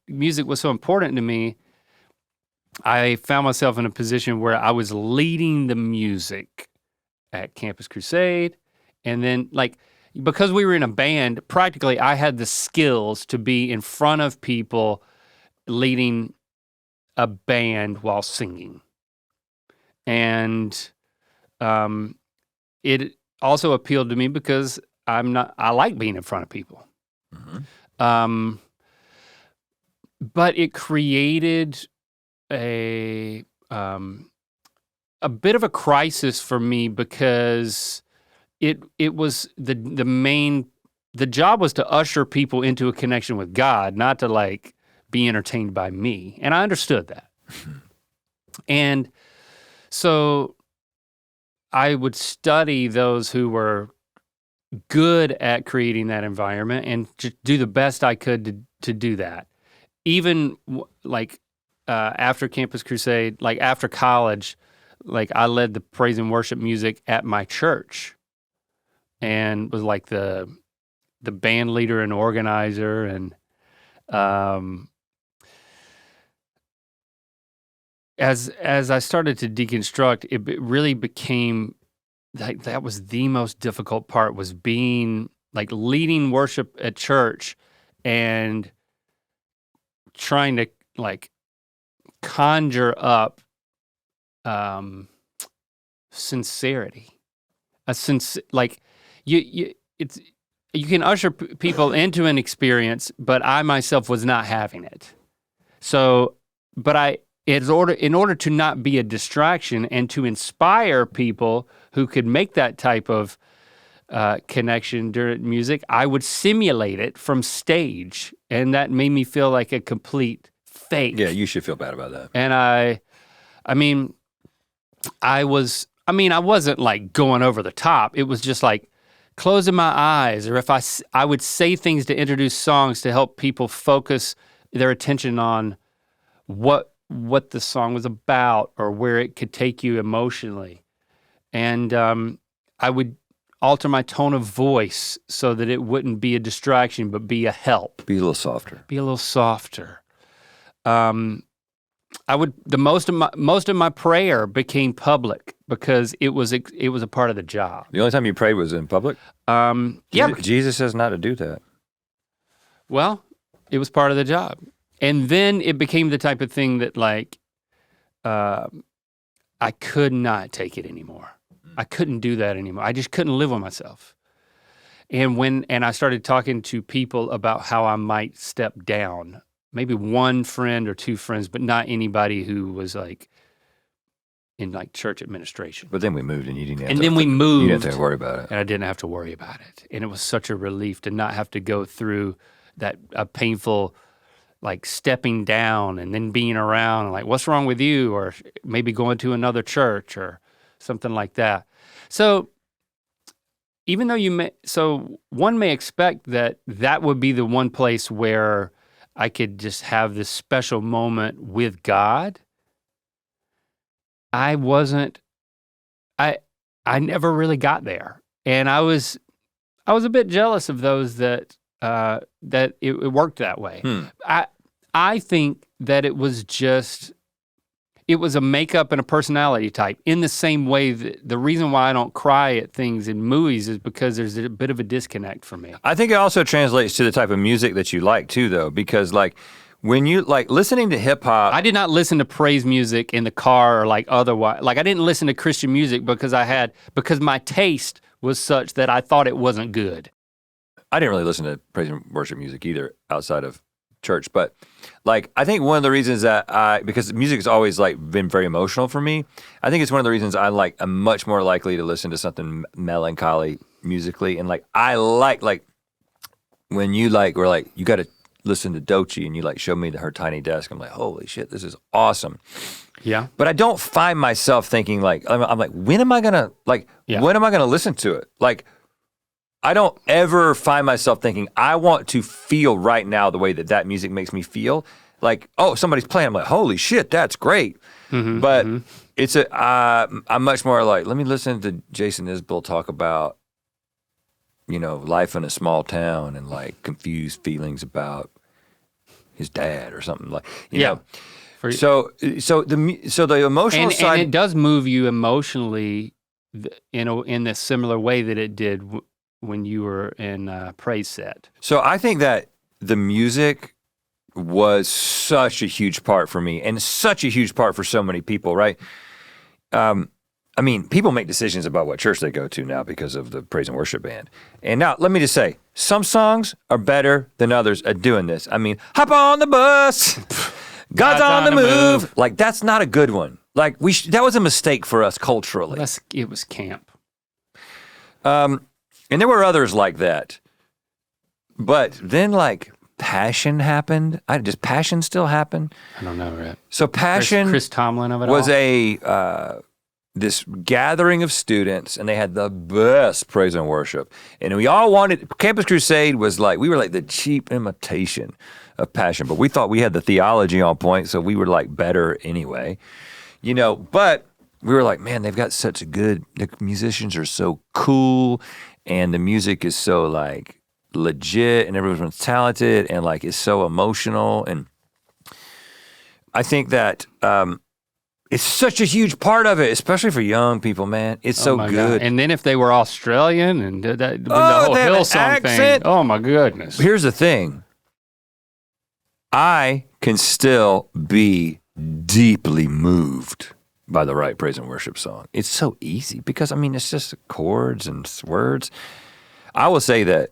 music was so important to me, I found myself in a position where I was leading the music at Campus Crusade. And then like, because we were in a band, practically I had the skills to be in front of people leading a band while singing. And it also appealed to me because I like being in front of people. Mm-hmm. But it created a bit of a crisis for me because it was the job was to usher people into a connection with God, not to like be entertained by me. And I understood that. And so I would study those who were good at creating that environment and just do the best I could to do that. Even like after Campus Crusade, like after college, like I led the praise and worship music at my church and was like the band leader and organizer. And as I started to deconstruct, it really became like that was the most difficult part, was being like leading worship at church and trying to like conjure up sincerity. Like you can usher people into an experience, but I myself was not having it. So, but in order to not be a distraction and to inspire people who could make that type of connection during music, I would simulate it from stage, and that made me feel like a complete fake. Yeah, you should feel bad about that. And I wasn't like going over the top. It was just like closing my eyes, or if I would say things to introduce songs to help people focus their attention on what the song was about or where it could take you emotionally. And I would alter my tone of voice so that it wouldn't be a distraction, but be a help. Be a little softer. Most of my prayer became public because it was a part of the job. The only time you prayed was in public? Yeah. Jesus says not to do that. Well, it was part of the job. And then it became the type of thing that like, I could not take it anymore. I couldn't do that anymore. I just couldn't live with myself. And I started talking to people about how I might step down, maybe one friend or two friends, but not anybody who was like in like church administration. But then we moved and you didn't have and then we moved. You didn't have to worry about it. And I didn't have to worry about it. And it was such a relief to not have to go through a painful like stepping down and then being around, like, what's wrong with you? Or maybe going to another church or something like that. So even though one may expect that that would be the one place where I could just have this special moment with God. I never really got there. And I was a bit jealous of those that it worked that way. I think that it was a makeup and a personality type, in the same way that the reason why I don't cry at things in movies is because there's a bit of a disconnect for me. I think it also translates to the type of music that you like too, though, because like when you like listening to hip hop. I did not listen to praise music in the car or like otherwise. Like I didn't listen to Christian music because my taste was such that I thought it wasn't good. I didn't really listen to praise and worship music either outside of church, but like I think one of the reasons that because music has always like been very emotional for me, I think it's one of the reasons I'm much more likely to listen to something melancholy musically. And like I like when you like were like you got to listen to Doechii and you like showed me her Tiny Desk, I'm like, holy shit, this is awesome. Yeah. But I don't find myself thinking like I'm like, when am I gonna listen to it? Like I don't ever find myself thinking, I want to feel right now the way that music makes me feel. Like, oh, somebody's playing. I'm like, holy shit, that's great. But it's I'm much more like, let me listen to Jason Isbell talk about, life in a small town and like confused feelings about his dad or something like, you know. So the emotional side. And it does move you emotionally in the similar way that it did when you were in praise set. So I think that the music was such a huge part for me and such a huge part for so many people, right? I mean, people make decisions about what church they go to now because of the praise and worship band. And now, let me just say, some songs are better than others at doing this. I mean, hop on the bus, God's on the move. Like, that's not a good one. Like, that was a mistake for us culturally. It was camp. And there were others like that. But then like Passion happened. Does Passion still happen? I don't know, Rhett. So Passion Chris Tomlin of it was all? this gathering of students, and they had the best praise and worship. And we all wanted, Campus Crusade was like, we were like the cheap imitation of Passion, but we thought we had the theology on point, so we were like better anyway. But we were like, man, they've got the musicians are so cool, and the music is so like legit, and everyone's talented, and like it's so emotional. And I think that it's such a huge part of it, especially for young people, man. It's so good. God. And then if they were Australian and did that, the whole Hillsong thing. Oh my goodness. Here's the thing. I can still be deeply moved by the right praise and worship song. It's so easy because, I mean, it's just chords and words. I will say that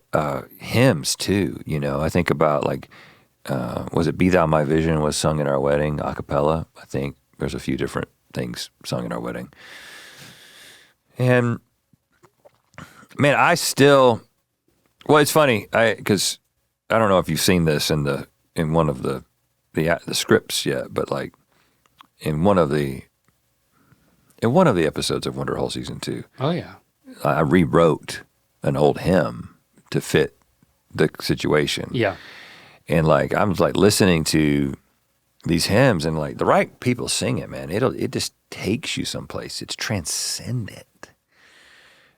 hymns too, I think about like, was it Be Thou My Vision was sung in our wedding, a cappella? I think there's a few different things sung in our wedding. And man, it's funny, because I don't know if you've seen this in one of the scripts yet, but like in one of the episodes of Wonderhole Season 2. Oh yeah. I rewrote an old hymn to fit the situation. Yeah. And like I was like listening to these hymns, and like the right people sing it, man. It just takes you someplace. It's transcendent.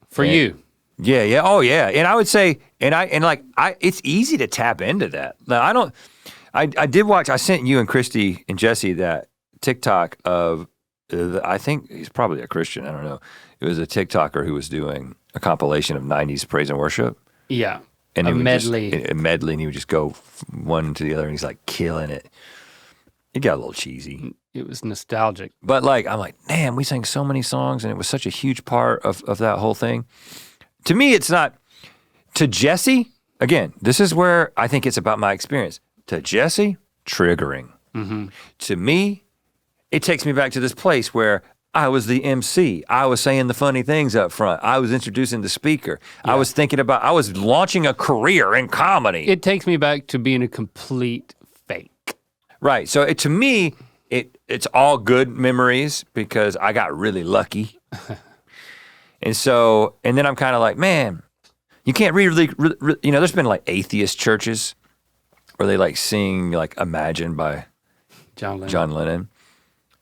For you. Yeah. Oh yeah. And I would say, it's easy to tap into that. Now I did watch, I sent you and Christy and Jesse that TikTok of, I think he's probably a Christian, I don't know. It was a TikToker who was doing a compilation of 90s praise and worship. Yeah. And a medley. And he would just go one to the other, and he's like killing it. It got a little cheesy. It was nostalgic. But like, I'm like, damn, we sang so many songs, and it was such a huge part of that whole thing. To me, it's not. To Jesse, again, this is where I think it's about my experience. To Jesse, triggering. Mm-hmm. To me, it takes me back to this place where I was the MC. I was saying the funny things up front. I was introducing the speaker. Yeah. I was launching a career in comedy. It takes me back to being a complete fake. Right. So to me, it's all good memories because I got really lucky. And then I'm kind of like, man, you can't really, there's been like atheist churches where they like sing like Imagine by John Lennon.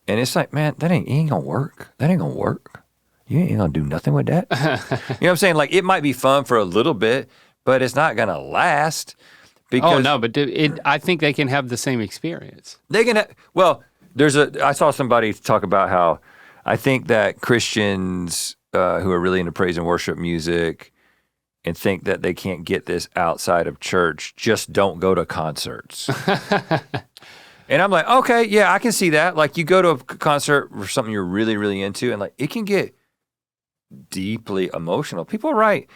And it's like, man, that ain't gonna work. That ain't gonna work. You ain't gonna do nothing with that. You know what I'm saying? Like it might be fun for a little bit, but it's not gonna last. Because I think they can have the same experience. They can I saw somebody talk about how I think that Christians who are really into praise and worship music and think that they can't get this outside of church just don't go to concerts. And I'm like, okay, yeah, I can see that. Like you go to a concert for something you're really, really into and like it can get deeply emotional. People write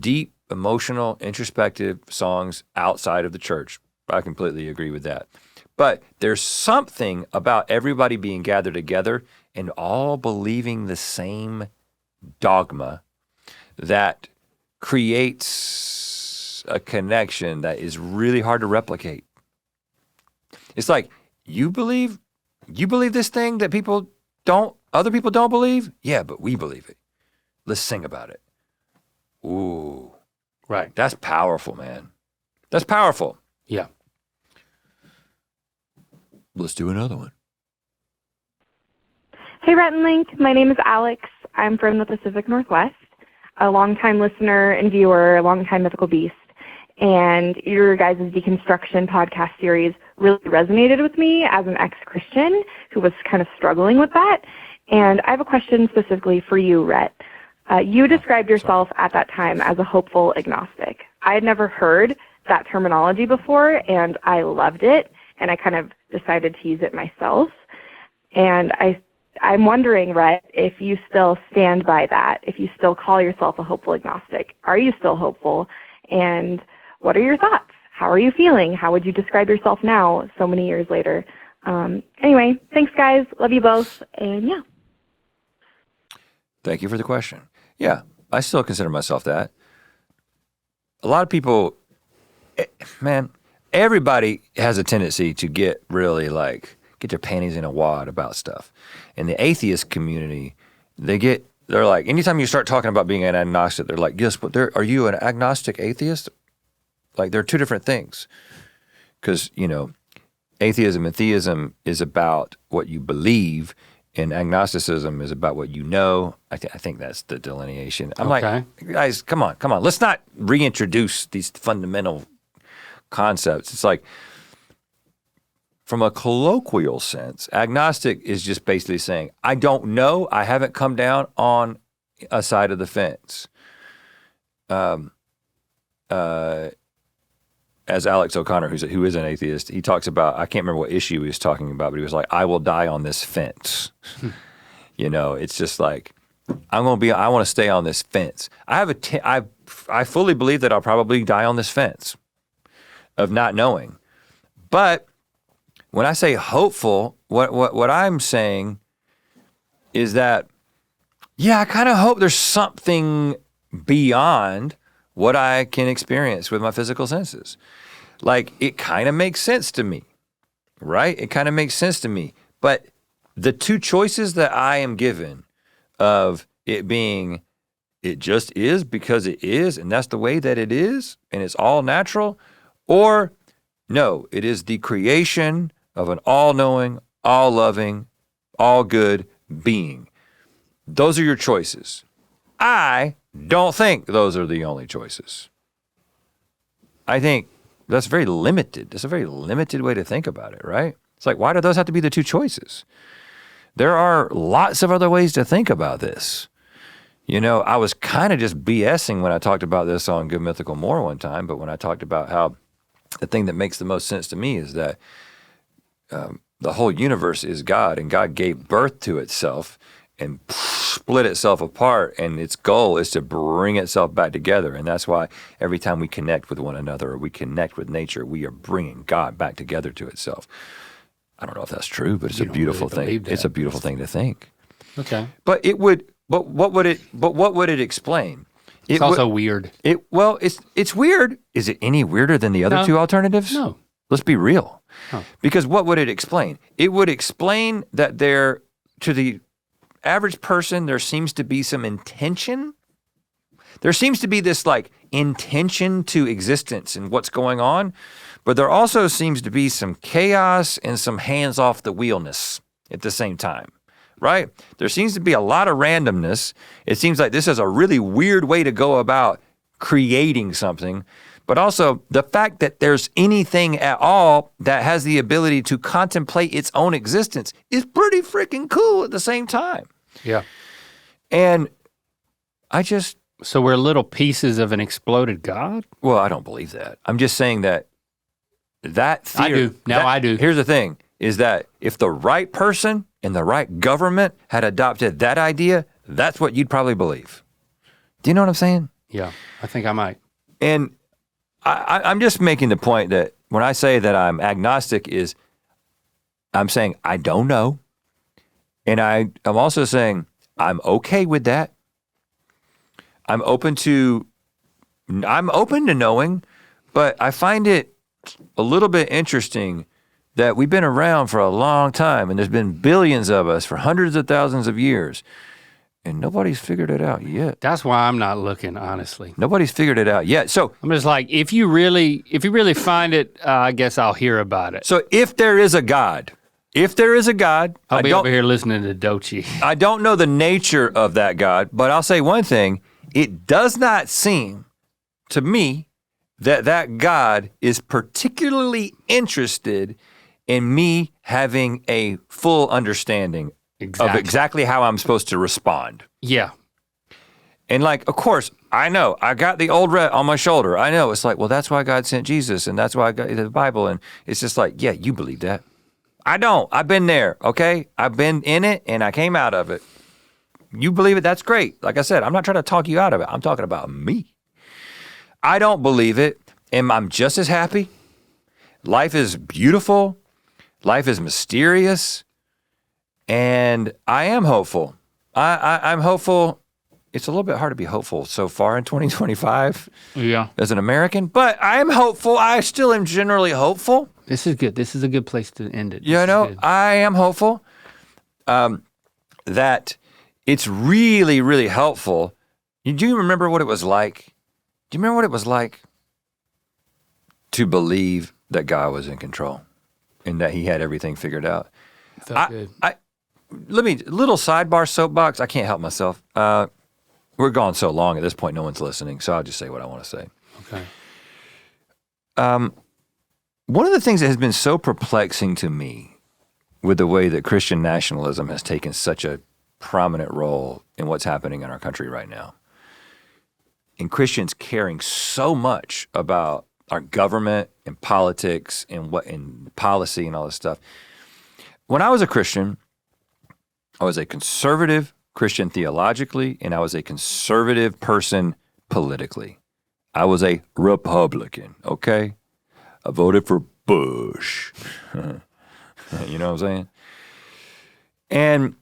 deep, emotional, introspective songs outside of the church. I completely agree with that. But there's something about everybody being gathered together and all believing the same dogma that creates a connection that is really hard to replicate. It's like, you believe this thing that other people don't believe? Yeah, but we believe it. Let's sing about it. Ooh. Right. That's powerful, man. That's powerful. Yeah. Let's do another one. Hey, Rhett and Link. My name is Alex. I'm from the Pacific Northwest, a longtime listener and viewer, a longtime Mythical Beast. And your guys' Deconstruction podcast series really resonated with me as an ex-Christian who was kind of struggling with that. And I have a question specifically for you, Rhett. You described yourself at that time as a hopeful agnostic. I had never heard that terminology before, and I loved it, and I kind of decided to use it myself. And I'm wondering, Rhett, if you still stand by that, if you still call yourself a hopeful agnostic. Are you still hopeful? And what are your thoughts? How are you feeling? How would you describe yourself now, so many years later? Anyway, thanks, guys. Love you both, and yeah. Thank you for the question. Yeah, I still consider myself that. A lot of people, man, everybody has a tendency to get really like, get their panties in a wad about stuff. In the atheist community, they're like, anytime you start talking about being an agnostic, they're like, yes, but are you an agnostic atheist? Like, they're two different things. Because, atheism and theism is about what you believe, and agnosticism is about what you know. I think that's the delineation. I'm like, guys, come on. Let's not reintroduce these fundamental concepts. It's like, from a colloquial sense, agnostic is just basically saying, I don't know, I haven't come down on a side of the fence. As Alex O'Connor, who is an atheist, he talks about, I can't remember what issue he was talking about, but he was like, I will die on this fence. It's just like, I want to stay on this fence. I fully believe that I'll probably die on this fence of not knowing. But when I say hopeful, what I'm saying is that, yeah, I kind of hope there's something beyond what I can experience with my physical senses. Like, it kind of makes sense to me, right? It kind of makes sense to me. But the two choices that I am given of it being, it just is because it is, and that's the way that it is, and it's all natural, or no, it is the creation of an all-knowing, all-loving, all-good being. Those are your choices. I don't think those are the only choices. I think that's very limited. That's a very limited way to think about it, right? It's like, why do those have to be the two choices? There are lots of other ways to think about this. I was kind of just BSing when I talked about this on Good Mythical More one time, but when I talked about how the thing that makes the most sense to me is that the whole universe is God, and God gave birth to itself and split itself apart, and its goal is to bring itself back together. And that's why every time we connect with one another or we connect with nature, we are bringing God back together to itself. I don't know if that's true, but it's a beautiful thing. It's a beautiful thing to think. Okay. But what would it explain? It's also weird. It's weird. Is it any weirder than the other two alternatives? No. Let's be real. Huh. Because what would it explain? It would explain that to the average person, there seems to be some intention. There seems to be this like intention to existence and what's going on, but there also seems to be some chaos and some hands off the wheelness at the same time, right? There seems to be a lot of randomness. It seems like this is a really weird way to go about creating something, but also the fact that there's anything at all that has the ability to contemplate its own existence is pretty freaking cool at the same time. Yeah. And So we're little pieces of an exploded God? Well, I don't believe that. I'm just saying that theory. I do. Now I do. Here's the thing, is that if the right person and the right government had adopted that idea, that's what you'd probably believe. Do you know what I'm saying? Yeah, I think I might. And I'm just making the point that when I say that I'm agnostic I'm saying I don't know. And I'm also saying I'm okay with that. I'm open to knowing, but I find it a little bit interesting that we've been around for a long time and there's been billions of us for hundreds of thousands of years and nobody's figured it out yet. That's why I'm not looking, honestly. Nobody's figured it out yet. So I'm just like, if you really find it, I guess I'll hear about it. So if there is a God, I'll be over here listening to Dochi. I don't know the nature of that God, but I'll say one thing. It does not seem to me that God is particularly interested in me having a full understanding of exactly how I'm supposed to respond. Yeah. And like, of course, I know, I got the old Rhett on my shoulder. I know, it's like, well, that's why God sent Jesus and that's why I got the Bible. And it's just like, yeah, you believe that. I don't. I've been there, okay? I've been in it and I came out of it. You believe it, that's great. Like I said, I'm not trying to talk you out of it. I'm talking about me. I don't believe it, and I'm just as happy. Life is beautiful. Life is mysterious. And I am hopeful. I'm hopeful. It's a little bit hard to be hopeful so far in 2025 as an American, but I am hopeful. I still am generally hopeful. This is good. This is a good place to end it. You know, I am hopeful that it's really, really helpful. Do you remember what it was like? Do you remember what it was like to believe that God was in control and that he had everything figured out? Felt good. Little sidebar soapbox. I can't help myself. We're gone so long at this point, no one's listening, so I'll just say what I want to say. Okay. One of the things that has been so perplexing to me with the way that Christian nationalism has taken such a prominent role in what's happening in our country right now, and Christians caring so much about our government and politics and policy and all this stuff. When I was a Christian, I was a conservative Christian theologically, and I was a conservative person politically. I was a Republican, okay? I voted for Bush. You know what I'm saying?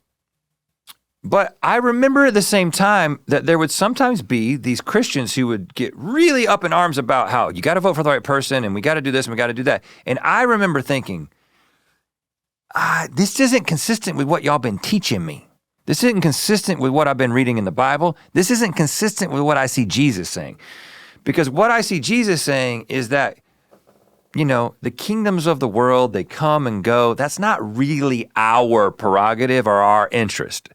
But I remember at the same time that there would sometimes be these Christians who would get really up in arms about how you got to vote for the right person and we got to do this and we got to do that. And I remember thinking, this isn't consistent with what y'all been teaching me. This isn't consistent with what I've been reading in the Bible. This isn't consistent with what I see Jesus saying. Because what I see Jesus saying is that, you know, the kingdoms of the world, they come and go. That's not really our prerogative or our interest.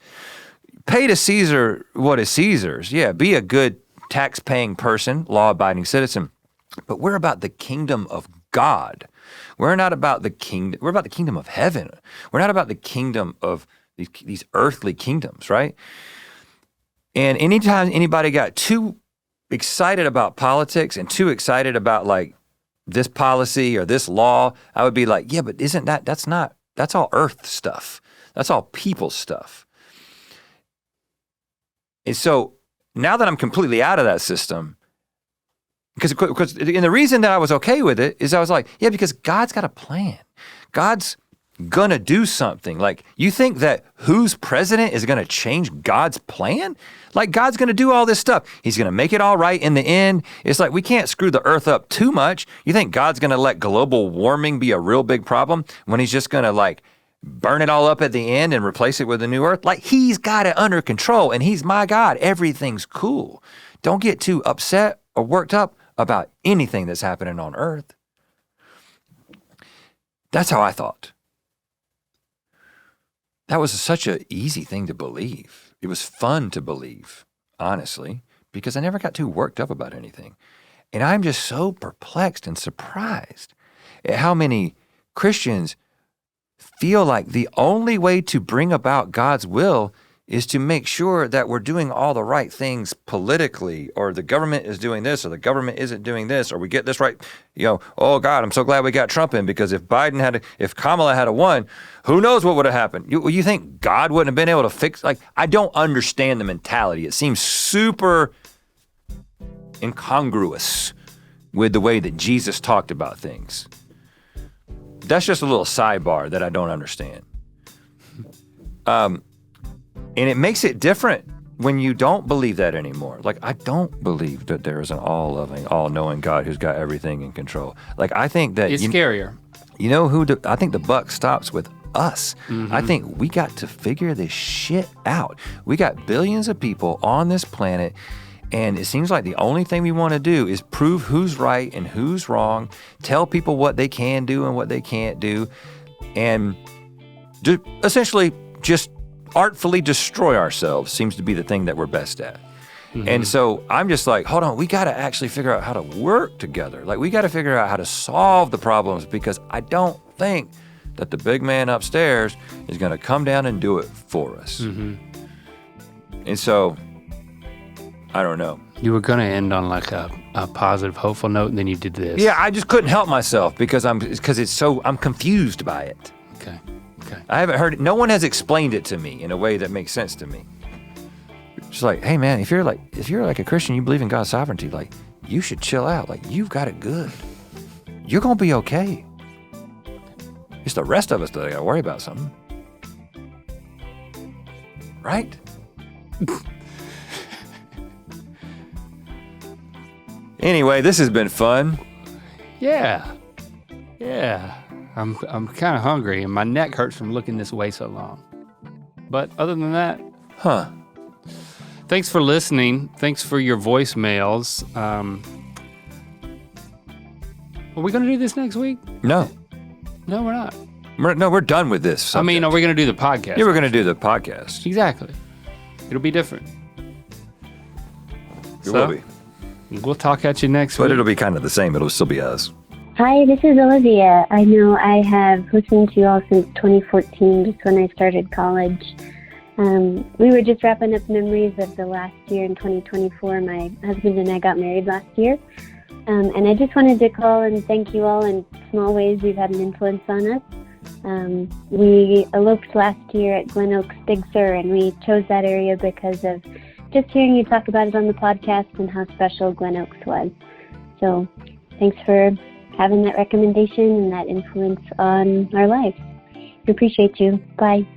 Pay to Caesar what is Caesar's. Yeah, be a good tax-paying person, law-abiding citizen. But we're about the kingdom of God. We're not about the kingdom. We're about the kingdom of heaven. We're not about the kingdom of these earthly kingdoms, right? And anytime anybody got too excited about politics and too excited about like this policy or this law, I would be like, yeah, but that's all earth stuff. That's all people stuff. And so now that I'm completely out of that system, because and the reason that I was okay with it is I was like, yeah, because God's got a plan. God's gonna do something. Like, you think that who's president is gonna change God's plan? Like, God's gonna do all this stuff. He's gonna make it all right in the end. It's like, we can't screw the earth up too much. You think God's gonna let global warming be a real big problem when he's just gonna like burn it all up at the end and replace it with a new earth? Like, he's got it under control and he's my God. Everything's cool. Don't get too upset or worked up about anything that's happening on earth. That's how I thought. That was such an easy thing to believe. It was fun to believe, honestly, because I never got too worked up about anything. And I'm just so perplexed and surprised at how many Christians feel like the only way to bring about God's will is to make sure that we're doing all the right things politically, or the government is doing this, or the government isn't doing this, or we get this right. You know, oh God, I'm so glad we got Trump in, because if Kamala had won, who knows what would have happened? You think God wouldn't have been able to fix? Like, I don't understand the mentality. It seems super incongruous with the way that Jesus talked about things. That's just a little sidebar that I don't understand. And it makes it different when you don't believe that anymore. Like, I don't believe that there is an all-loving, all-knowing God who's got everything in control. Like, I think that— It's scarier. You know who, I think the buck stops with us. Mm-hmm. I think we got to figure this shit out. We got billions of people on this planet, and it seems like the only thing we want to do is prove who's right and who's wrong, tell people what they can do and what they can't do, and essentially just artfully destroy ourselves seems to be the thing that we're best at. Mm-hmm. And so I'm just like, hold on, we got to actually figure out how to work together. Like, we got to figure out how to solve the problems, because I don't think that the big man upstairs is going to come down and do it for us. Mm-hmm. And so, I don't know. You were going to end on like a positive, hopeful note, and then you did this. Yeah, I just couldn't help myself because I'm confused by it. Okay. I haven't heard it. No one has explained it to me in a way that makes sense to me. It's like, hey man, if you're like a Christian, you believe in God's sovereignty, like, you should chill out. Like, you've got it good. You're gonna be okay. It's the rest of us that gotta worry about something. Right? Anyway, this has been fun. Yeah. I'm kind of hungry, and my neck hurts from looking this way so long. But other than that, thanks for listening. Thanks for your voicemails. Are we going to do this next week? No, we're not. We're done with this subject. I mean, are we going to do the podcast? Yeah, we're going to do the podcast. Exactly. It'll be different. It will be. We'll talk at you next week. But it'll be kind of the same. It'll still be us. Hi, this is Olivia. I know I have listened to you all since 2014, just when I started college. We were just wrapping up memories of the last year in 2024. My husband and I got married last year. And I just wanted to call and thank you all in small ways. You've had an influence on us. We eloped last year at Glen Oaks, Big Sur, and we chose that area because of just hearing you talk about it on the podcast and how special Glen Oaks was. So thanks for having that recommendation and that influence on our lives. We appreciate you. Bye.